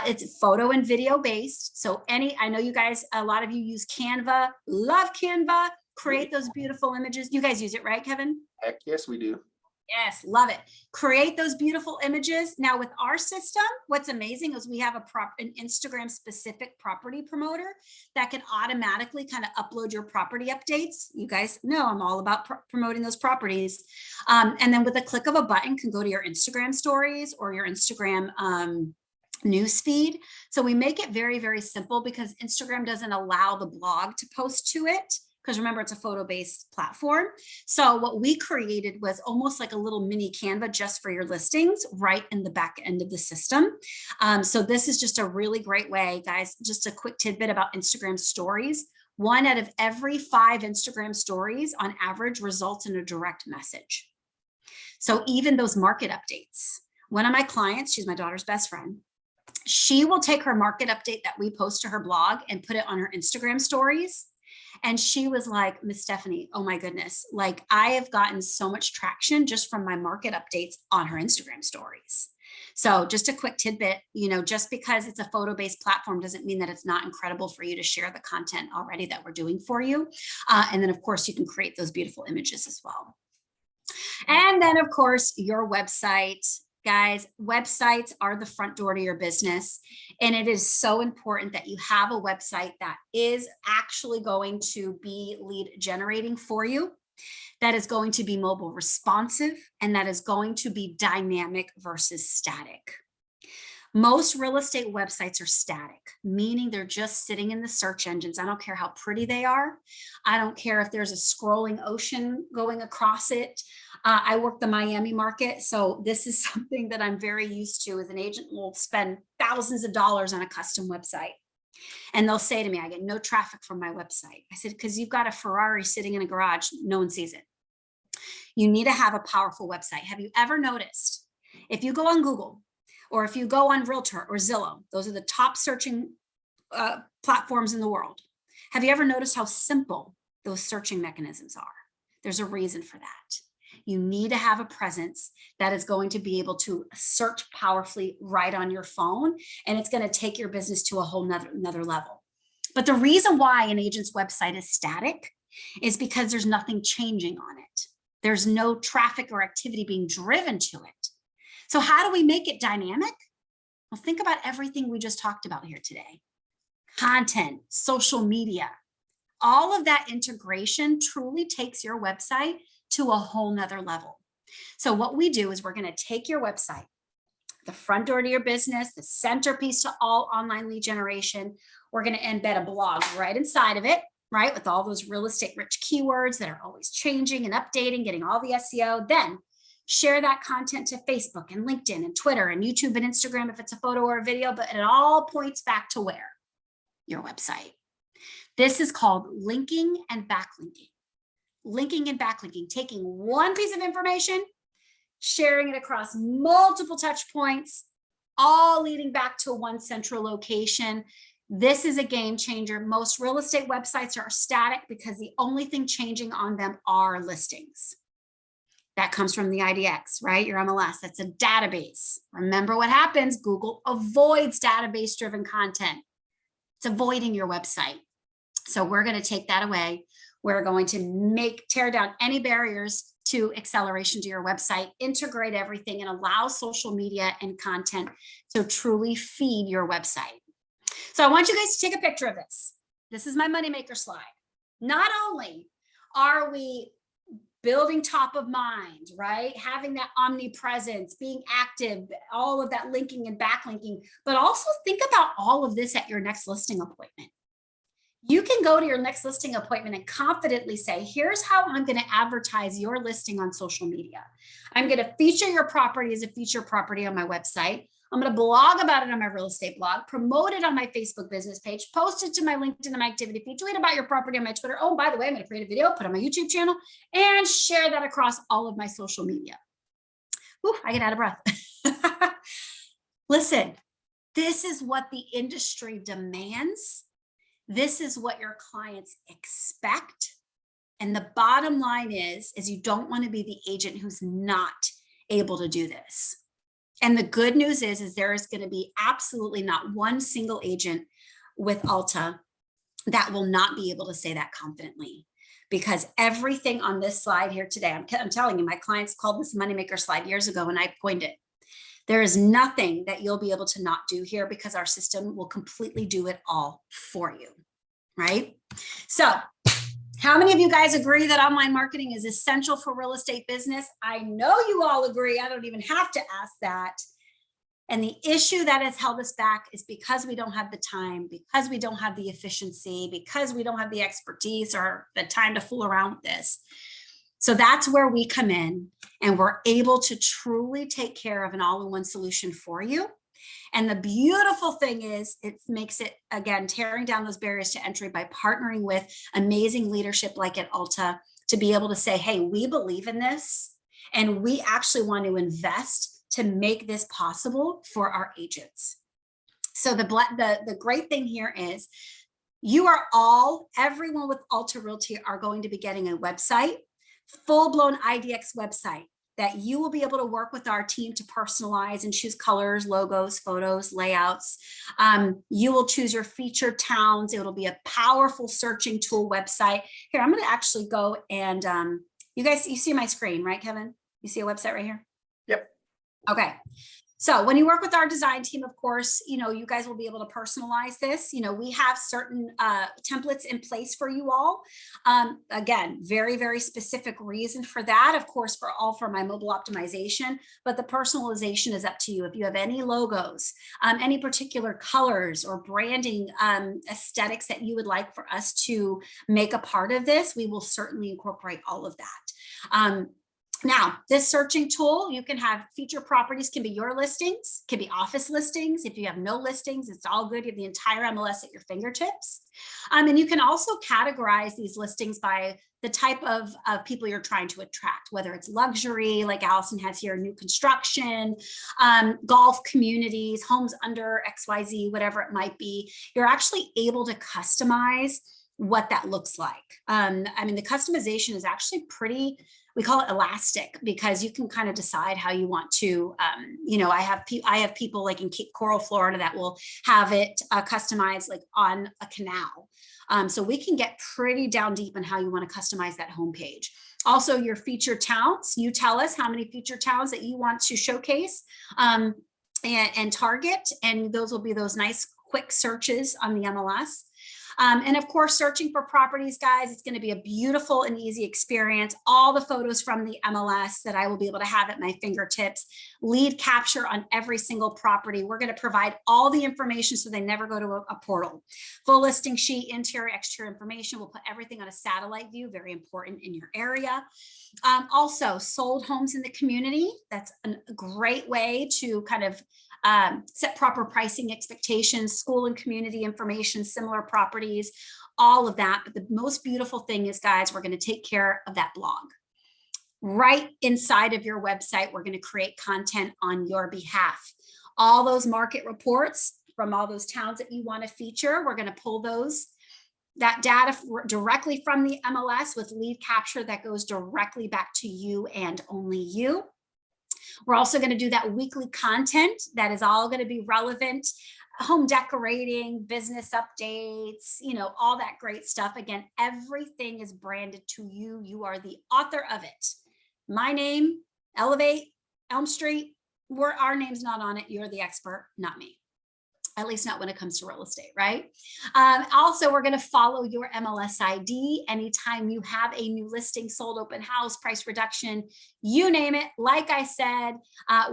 It's photo and video based. So I know you guys, a lot of you use Canva. Love Canva. Create those beautiful images. You guys use it, right, Kevin? Heck yes, we do. Yes, love it. Create those beautiful images. Now with our system, what's amazing is we have an Instagram specific property promoter that can automatically kind of upload your property updates. You guys know I'm all about promoting those properties. And then with a click of a button can go to your Instagram stories or your Instagram news feed. So we make it very, very simple because Instagram doesn't allow the blog to post to it. Because remember, it's a photo-based platform. So what we created was almost like a little mini Canva just for your listings right in the back end of the system. So this is just a really great way, guys. Just a quick tidbit about Instagram stories. 1 out of every 5 Instagram stories on average results in a direct message. So even those market updates. One of my clients, she's my daughter's best friend. She will take her market update that we post to her blog and put it on her Instagram stories. And she was like, Miss Stephanie, oh my goodness, like I have gotten so much traction just from my market updates on her Instagram stories. So just a quick tidbit, just because it's a photo-based platform doesn't mean that it's not incredible for you to share the content already that we're doing for you. And then of course you can create those beautiful images as well. And then of course your website. Guys, websites are the front door to your business. And it is so important that you have a website that is actually going to be lead generating for you, that is going to be mobile responsive, and that is going to be dynamic versus static. Most real estate websites are static, meaning they're just sitting in the search engines. I don't care how pretty they are. I don't care if there's a scrolling ocean going across it. I work the Miami market, so this is something that I'm very used to as an agent will spend thousands of dollars on a custom website. And they'll say to me, I get no traffic from my website. I said, because you've got a Ferrari sitting in a garage, no one sees it. You need to have a powerful website. Have you ever noticed if you go on Google or if you go on Realtor or Zillow, those are the top searching platforms in the world. Have you ever noticed how simple those searching mechanisms are? There's a reason for that. You need to have a presence that is going to be able to search powerfully right on your phone, and it's going to take your business to a whole another level. But the reason why an agent's website is static is because there's nothing changing on it. There's no traffic or activity being driven to it. So how do we make it dynamic? Well, think about everything we just talked about here today. Content, social media, all of that integration truly takes your website to a whole nother level. So what we do is we're going to take your website, the front door to your business, the centerpiece to all online lead generation. We're going to embed a blog right inside of it, right? With all those real estate rich keywords that are always changing and updating, getting all the SEO. Then share that content to Facebook and LinkedIn and Twitter and YouTube and Instagram if it's a photo or a video, but it all points back to where? Your website. This is called linking and backlinking. Linking and backlinking, taking one piece of information, sharing it across multiple touch points, all leading back to one central location. This is a game changer. Most real estate websites are static because the only thing changing on them are listings. That comes from the IDX, right? Your MLS, that's a database. Remember what happens? Google avoids database-driven content. It's avoiding your website. So we're going to take that away. We're going to tear down any barriers to acceleration to your website, integrate everything, and allow social media and content to truly feed your website. So I want you guys to take a picture of this. This is my moneymaker slide. Not only are we building top of mind, right? Having that omnipresence, being active, all of that linking and backlinking, but also think about all of this at your next listing appointment. You can go to your next listing appointment and confidently say, here's how I'm going to advertise your listing on social media. I'm going to feature your property as a feature property on my website. I'm going to blog about it on my real estate blog, promote it on my Facebook business page, post it to my LinkedIn and my activity feed, tweet about your property on my Twitter. Oh, by the way, I'm going to create a video, put it on my YouTube channel, and share that across all of my social media. Ooh, I get out of breath. Listen, this is what the industry demands. This is what your clients expect. And the bottom line is you don't want to be the agent who's not able to do this. And the good news is there is going to be absolutely not one single agent with Alta that will not be able to say that confidently, because everything on this slide here today, I'm telling you, my clients called this moneymaker slide years ago and I coined it. There is nothing that you'll be able to not do here because our system will completely do it all for you, right? So how many of you guys agree that online marketing is essential for real estate business? I know you all agree. I don't even have to ask that. And the issue that has held us back is because we don't have the time, because we don't have the efficiency, because we don't have the expertise or the time to fool around with this. So that's where we come in and we're able to truly take care of an all-in-one solution for you. And the beautiful thing is it makes it, again, tearing down those barriers to entry by partnering with amazing leadership like at Alta to be able to say, hey, we believe in this and we actually want to invest to make this possible for our agents. So the great thing here is you are everyone with Alta Realty are going to be getting a website, full-blown IDX website that you will be able to work with our team to personalize and choose colors, logos, photos, layouts. You will choose your featured towns. It'll be a powerful searching tool website. Here, I'm going to actually go and you see my screen, right, Kevin? You see a website right here? Yep. Okay. So when you work with our design team, of course, you guys will be able to personalize this. We have certain templates in place for you all. Again, very, very specific reason for that, of course, for my mobile optimization, but the personalization is up to you. If you have any logos, any particular colors or branding aesthetics that you would like for us to make a part of this, we will certainly incorporate all of that. Now, this searching tool, you can have feature properties, can be your listings, can be office listings. If you have no listings, it's all good. You have the entire MLS at your fingertips. And you can also categorize these listings by the type of people you're trying to attract, whether it's luxury, like Allison has here, new construction, golf communities, homes under XYZ, whatever it might be. You're actually able to customize what that looks like. I mean, the customization is actually pretty, we call it elastic, because you can kind of decide how you want to, I have people like in Cape Coral, Florida, that will have it customized like on a canal. So we can get pretty down deep in how you want to customize that homepage. Also, your featured towns, you tell us how many featured towns that you want to showcase and target, and those will be those nice quick searches on the MLS. And of course, searching for properties, guys, it's going to be a beautiful and easy experience. All the photos from the MLS that I will be able to have at my fingertips, lead capture on every single property. We're going to provide all the information so they never go to a portal. Full listing sheet, interior, exterior information. We'll put everything on a satellite view, very important in your area. Also, sold homes in the community. That's a great way to kind of set proper pricing expectations, school and community information, similar properties, all of that. But the most beautiful thing is, guys, we're going to take care of that blog. Right inside of your website, we're going to create content on your behalf. All those market reports from all those towns that you want to feature, we're going to pull that data directly from the MLS with lead capture that goes directly back to you and only you. We're also going to do that weekly content that is all going to be relevant, home decorating, business updates, all that great stuff. Again, everything is branded to you. You are the author of it. My name, Elevate, Elm Street, our name's not on it. You're the expert, not me. At least not when it comes to real estate, right? Also, we're going to follow your MLS ID anytime you have a new listing, sold, open house, price reduction, you name it. Like I said,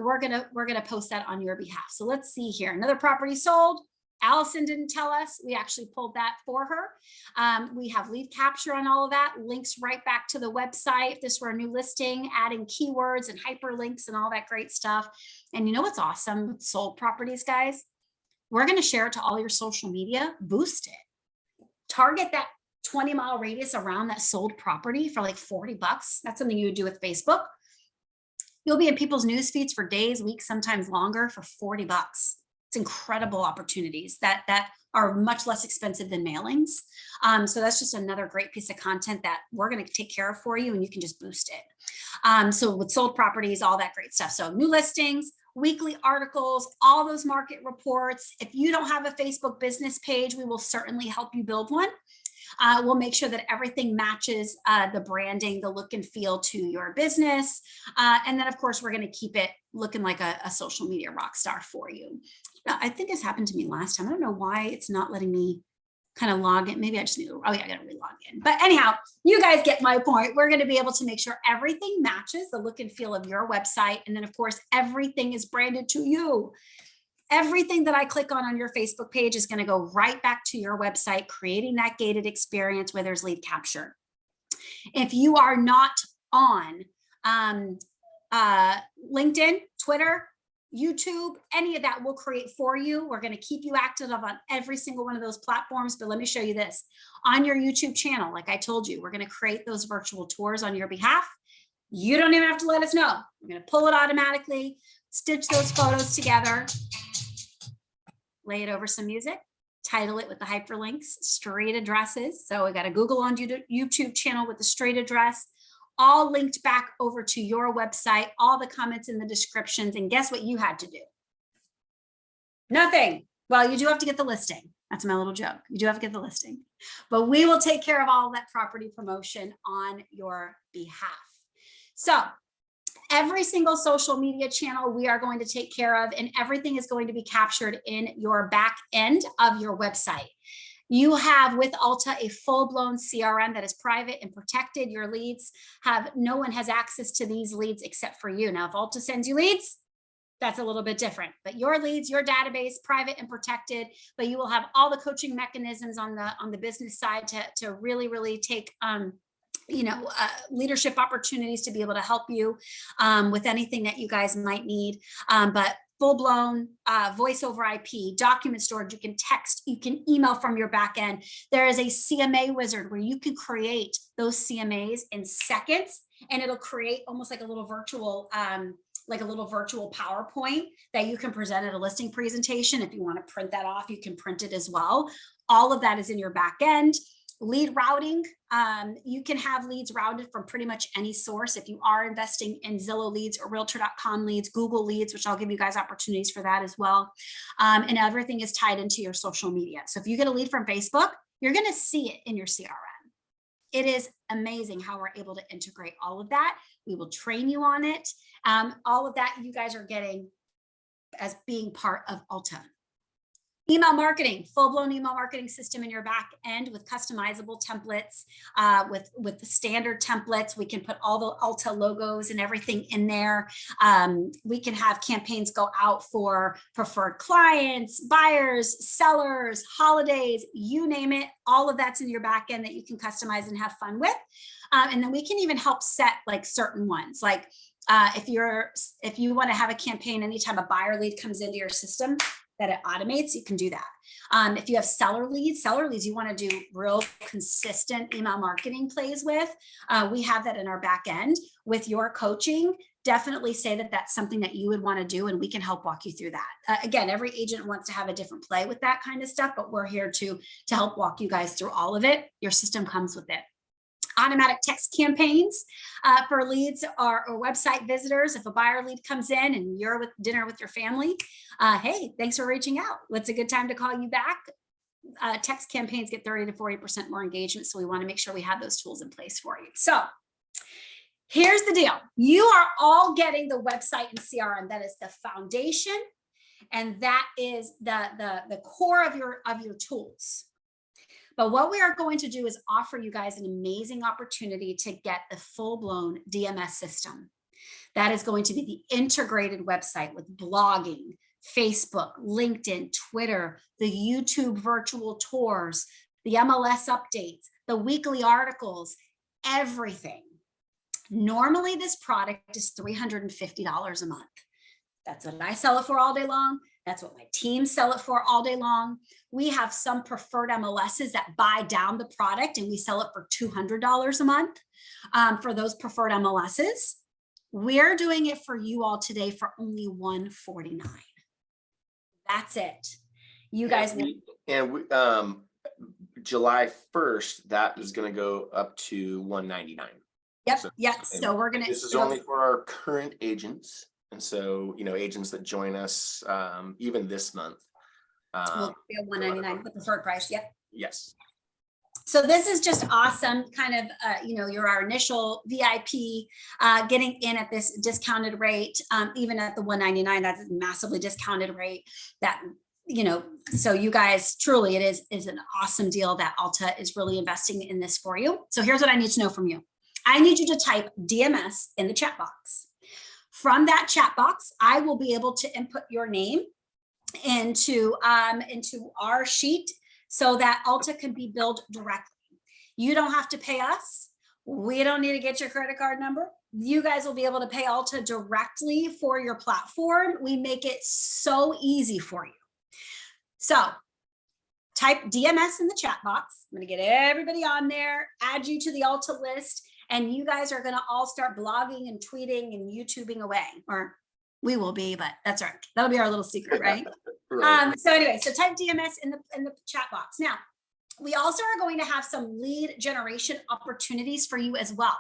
we're gonna post that on your behalf. So let's see here. Another property sold. Allison didn't tell us. We actually pulled that for her. We have lead capture on all of that. Links right back to the website. If this were a new listing, adding keywords and hyperlinks and all that great stuff. And you know what's awesome with sold properties, guys? We're going to share it to all your social media, boost it, target that 20-mile radius around that sold property for like $40. That's something you would do with Facebook. You'll be in people's news feeds for days, weeks, sometimes longer for $40. It's incredible opportunities that are much less expensive than mailings. So that's just another great piece of content that we're going to take care of for you, and you can just boost it. So with sold properties, all that great stuff. So new listings, weekly articles, all those market reports. If you don't have a Facebook business page, we will certainly help you build one. We'll make sure that everything matches the branding, the look and feel to your business. And then, of course, we're going to keep it looking like a social media rock star for you. I think this happened to me last time. I don't know why it's not letting me kind of log in. Maybe I just need to, I got to re-log in. But anyhow, you guys get my point. We're going to be able to make sure everything matches the look and feel of your website. And then, of course, everything is branded to you. Everything that I click on your Facebook page is going to go right back to your website, creating that gated experience where there's lead capture. If you are not on LinkedIn, Twitter, YouTube, any of that we'll create for you. We're going to keep you active on every single one of those platforms. But let me show you this. On your YouTube channel, like I told you, we're going to create those virtual tours on your behalf. You don't even have to let us know. We're going to pull it automatically, stitch those photos together, lay it over some music, title it with the hyperlinks, street addresses. So we got a Google on YouTube channel with the street address, all linked back over to your website, all the comments in the descriptions. And guess what you had to do? Nothing. Well, you do have to get the listing. That's my little joke. You do have to get the listing, but we will take care of all of that property promotion on your behalf. So every single social media channel we are going to take care of, and everything is going to be captured in your back end of your website. You have with Alta a full-blown CRM that is private and protected. Your leads no one has access to these leads except for you. Now, if Alta sends you leads, that's a little bit different, but your leads, your database, private and protected, but you will have all the coaching mechanisms on the business side to really, really take leadership opportunities to be able to help you with anything that you guys might need. But full-blown voice over IP, document storage, you can text, you can email from your back end. There is a CMA wizard where you can create those CMAs in seconds, and it'll create almost like a little virtual PowerPoint that you can present at a listing presentation. If you want to print that off, you can print it as well. All of that is in your back end. Lead routing, you can have leads routed from pretty much any source. If you are investing in Zillow leads or Realtor.com leads, Google leads, which I'll give you guys opportunities for that as well. And everything is tied into your social media. So if you get a lead from Facebook, you're going to see it in your CRM. It is amazing how we're able to integrate all of that. We will train you on it. All of that you guys are getting as being part of Alta. Email marketing, full-blown email marketing system in your back end with customizable templates, with the standard templates. We can put all the Alta logos and everything in there. We can have campaigns go out for preferred clients, buyers, sellers, holidays, you name it. All of that's in your back end that you can customize and have fun with. And then we can even help set like certain ones. Like if you want to have a campaign anytime a buyer lead comes into your system, that it automates, you can do that. If you have seller leads you want to do real consistent email marketing plays with, we have that in our back end. With your coaching, definitely say that that's something that you would want to do, and we can help walk you through that. Again, every agent wants to have a different play with that kind of stuff, but we're here to help walk you guys through all of it. Your system comes with it. Automatic text campaigns for leads or website visitors. If a buyer lead comes in and you're with dinner with your family, hey, thanks for reaching out. What's a good time to call you back? Text campaigns get 30 to 40% more engagement. So we want to make sure we have those tools in place for you. So here's the deal. You are all getting the website and CRM. That is the foundation. And that is the core of your tools. But what we are going to do is offer you guys an amazing opportunity to get the full-blown DMS system. That is going to be the integrated website with blogging, Facebook, LinkedIn, Twitter, the YouTube virtual tours, the MLS updates, the weekly articles, everything. Normally, this product is $350 a month. That's what I sell it for all day long. That's what my team sell it for all day long. We have some preferred MLSs that buy down the product and we sell it for $200 a month for those preferred MLSs. We're doing it for you all today for only $149. That's it. You guys will. July 1st, that is going to go up to $199. Yep. So we're going to. This is only for our current agents. And so, agents that join us even this month. We'll be at $199 the preferred price. Yep. Yes. So this is just awesome. Kind of, you're our initial VIP, getting in at this discounted rate, even at the $199. That's a massively discounted rate. That so you guys, truly, it is an awesome deal that Alta is really investing in this for you. So here's what I need to know from you. I need you to type DMS in the chat box. From that chat box, I will be able to input your name into our sheet so that Alta can be billed directly. You don't have to pay us. We don't need to get your credit card number. You guys will be able to pay Alta directly for your platform. We make it so easy for you. So type DMS in the chat box. I'm going to get everybody on there, add you to the Alta list. And you guys are going to all start blogging and tweeting and YouTubing away, or we will be, but that's all right. That'll be our little secret, right? Right. So anyway, so type DMS in the chat box. Now, we also are going to have some lead generation opportunities for you as well.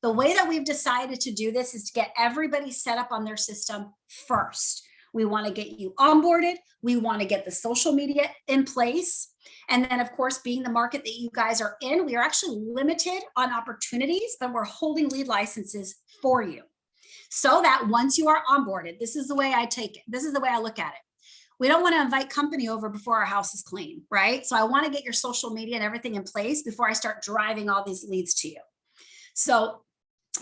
The way that we've decided to do this is to get everybody set up on their system first. We want to get you onboarded. We want to get the social media in place. And then, of course, being the market that you guys are in, we are actually limited on opportunities, but we're holding lead licenses for you. So that once you are onboarded, this is the way I take it. This is the way I look at it. We don't want to invite company over before our house is clean, right? So I want to get your social media and everything in place before I start driving all these leads to you. So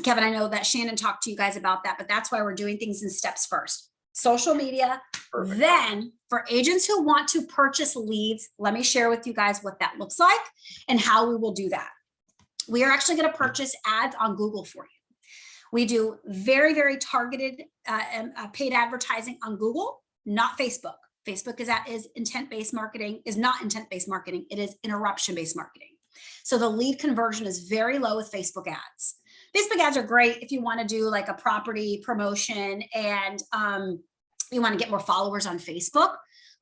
Kevin, I know that Shannon talked to you guys about that, but that's why we're doing things in steps first. Social media. Perfect. Then for agents who want to purchase leads, let me share with you guys what that looks like and how we will do that. We are actually going to purchase ads on Google for you. We do very, very targeted paid advertising on Google, not Facebook. Facebook is intent-based marketing, is not intent-based marketing. It is interruption-based marketing. So the lead conversion is very low with Facebook ads. Facebook ads are great if you want to do like a property promotion and you want to get more followers on Facebook.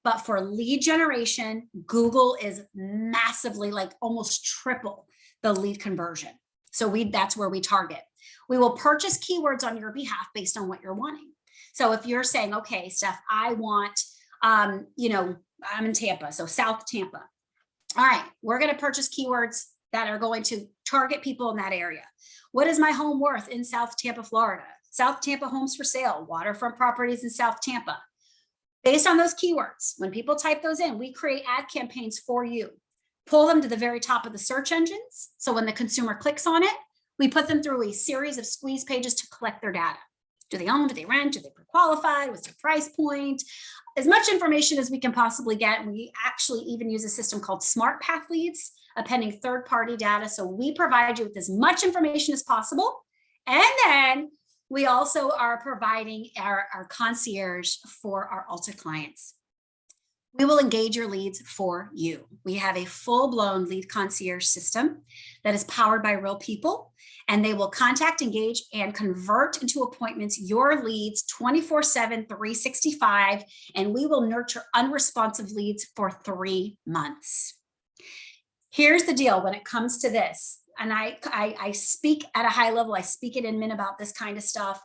But for lead generation, Google is massively, like almost triple the lead conversion. So that's where we target. We will purchase keywords on your behalf based on what you're wanting. So if you're saying, okay, Steph, I want, I'm in Tampa, so South Tampa. All right, we're going to purchase keywords that are going to target people in that area. What is my home worth in South Tampa, Florida? South Tampa homes for sale, waterfront properties in South Tampa. Based on those keywords, when people type those in, we create ad campaigns for you. Pull them to the very top of the search engines. So when the consumer clicks on it, we put them through a series of squeeze pages to collect their data. Do they own? Do they rent? Do they pre-qualify? What's their price point? As much information as we can possibly get. We actually even use a system called Smart Path Leads, appending third-party data. So we provide you with as much information as possible. And then we also are providing our concierge for our Alta clients. We will engage your leads for you. We have a full-blown lead concierge system that is powered by real people, and they will contact, engage, and convert into appointments your leads 24/7, 365, and we will nurture unresponsive leads for 3 months. Here's the deal when it comes to this, and I speak at a high level, I speak at admin about this kind of stuff.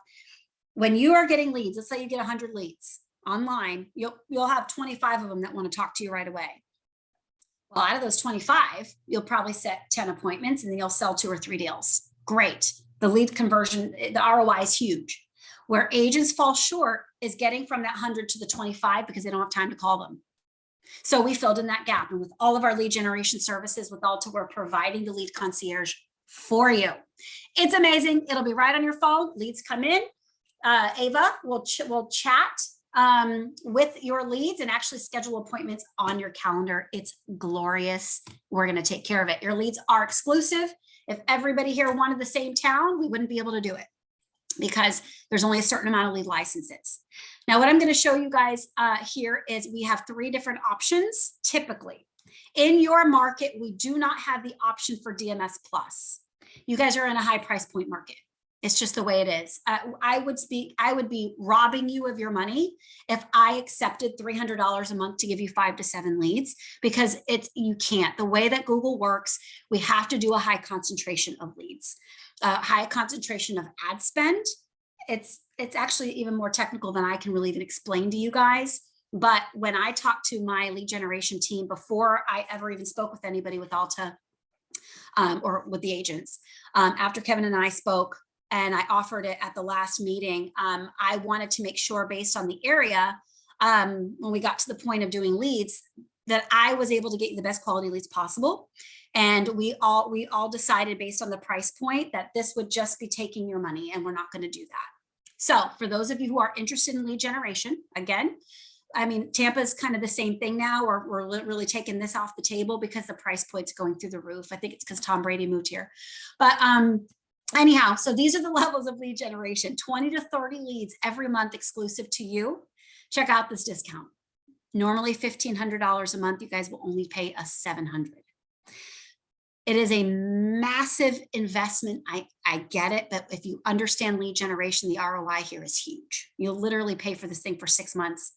When you are getting leads, let's say you get 100 leads online, you'll have 25 of them that want to talk to you right away. Well, out of those 25, you'll probably set 10 appointments and then you'll sell 2 or 3 deals. Great. The lead conversion, the ROI is huge. Where agents fall short is getting from that 100 to the 25 because they don't have time to call them. So we filled in that gap. And with all of our lead generation services with Alta, we're providing the lead concierge for you. It's amazing. It'll be right on your phone. Leads come in. Ava will chat with your leads and actually schedule appointments on your calendar. It's glorious. We're going to take care of it. Your leads are exclusive. If everybody here wanted the same town, we wouldn't be able to do it because there's only a certain amount of lead licenses. Now, what I'm going to show you guys here is we have 3 different options. Typically in your market, we do not have the option for DMS Plus. You guys are in a high price point market. It's just the way it is. I would be robbing you of your money if I accepted $300 a month to give you 5 to 7 leads, because you can't. The way that Google works, we have to do a high concentration of leads, high concentration of ad spend. It's actually even more technical than I can really even explain to you guys. But when I talk to my lead generation team before I ever even spoke with anybody with Alta or with the agents, after Kevin and I spoke, and I offered it at the last meeting, I wanted to make sure based on the area, when we got to the point of doing leads, that I was able to get you the best quality leads possible. And we all decided based on the price point that this would just be taking your money, and we're not going to do that. So for those of you who are interested in lead generation, again, I mean, Tampa is kind of the same thing now. We're really taking this off the table because the price point's going through the roof. I think it's because Tom Brady moved here. But anyhow, so these are the levels of lead generation, 20 to 30 leads every month exclusive to you. Check out this discount. Normally $1,500 a month. You guys will only pay us $700. It is a massive investment. I get it, but if you understand lead generation, the ROI here is huge. You'll literally pay for this thing for 6 months,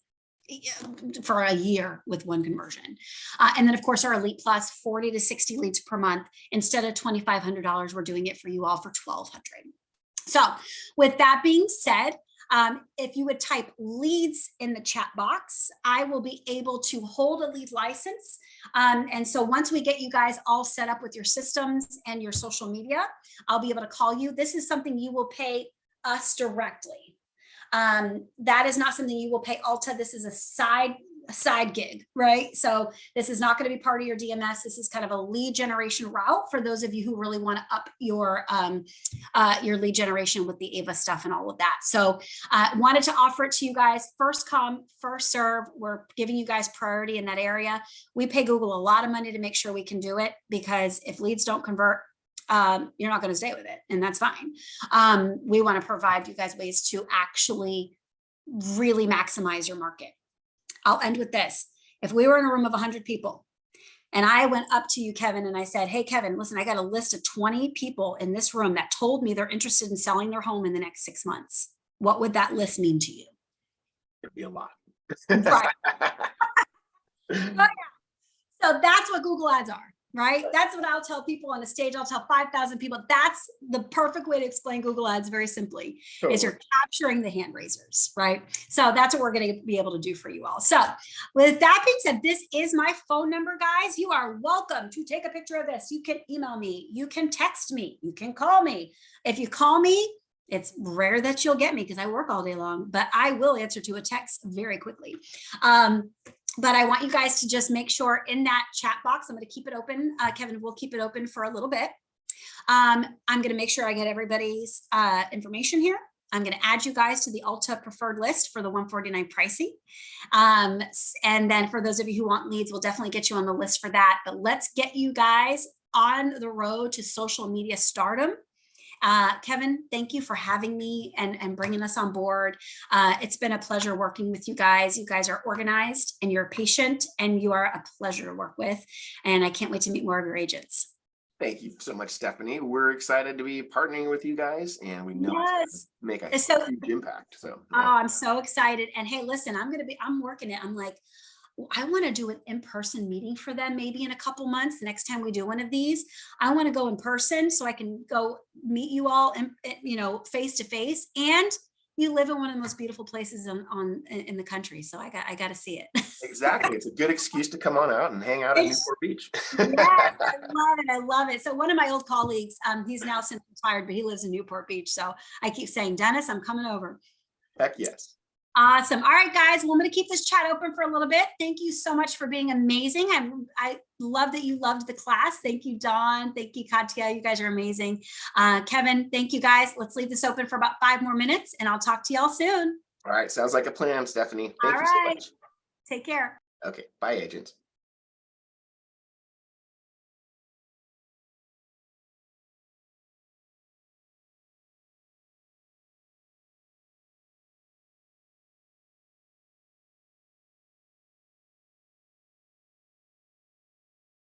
for a year with 1 conversion. And then of course our Elite Plus, 40 to 60 leads per month. Instead of $2,500, we're doing it for you all for $1,200. So with that being said, if you would type leads in the chat box, I will be able to hold a lead license. And so once we get you guys all set up with your systems and your social media, I'll be able to call you. This is something you will pay us directly. That is not something you will pay Alta. This is a side gig, right? So this is not going to be part of your DMS. This is kind of a lead generation route for those of you who really want to up your lead generation with the Ava stuff and all of that. So wanted to offer it to you guys. First come, first serve. We're giving you guys priority in that area. We pay Google a lot of money to make sure we can do it, because if leads don't convert, you're not going to stay with it, and that's fine. We want to provide you guys ways to actually really maximize your market. I'll end with this. If we were in a room of 100 people and I went up to you, Kevin, and I said, hey, Kevin, listen, I got a list of 20 people in this room that told me they're interested in selling their home in the next 6 months. What would that list mean to you? It'd be a lot. Right. So that's what Google ads are, right? That's what I'll tell people on the stage. I'll tell 5,000 people. That's the perfect way to explain Google ads very simply. Totally. Is you're capturing the hand raisers, right? So that's what we're going to be able to do for you all. So with that being said, this is my phone number, guys. You are welcome to take a picture of this. You can email me. You can text me. You can call me. If you call me, it's rare that you'll get me because I work all day long, but I will answer to a text very quickly. But I want you guys to just make sure in that chat box, I'm going to keep it open. Kevin will keep it open for a little bit. I'm going to make sure I get everybody's information here. I'm going to add you guys to the Alta preferred list for the 149 pricing. And then for those of you who want leads, we'll definitely get you on the list for that. But let's get you guys on the road to social media stardom. Kevin, thank you for having me and bringing us on board. It's been a pleasure working with you guys. You guys are organized and you're patient and you are a pleasure to work with. And I can't wait to meet more of your agents. Thank you so much, Stephanie. We're excited to be partnering with you guys, and we know it's going to make a huge impact. So, yeah. Oh, I'm so excited. And hey, listen, I'm working it. I'm like, I want to do an in-person meeting for them maybe in a couple months. The next time we do one of these, I want to go in person so I can go meet you all and, face to face. And you live in one of the most beautiful places in the country. So I got to see it. Exactly. It's a good excuse to come on out and hang out at Newport Beach. Yes, I love it. I love it. So one of my old colleagues, he's now since retired, but he lives in Newport Beach. So I keep saying, Dennis, I'm coming over. Heck yes. Awesome. All right, guys. Well, I'm going to keep this chat open for a little bit. Thank you so much for being amazing. I love that you loved the class. Thank you, Dawn. Thank you, Katya. You guys are amazing. Kevin, thank you, guys. Let's leave this open for about 5 more minutes, and I'll talk to y'all soon. All right. Sounds like a plan, Stephanie. Thank you so much. Take care. Okay. Bye, agents.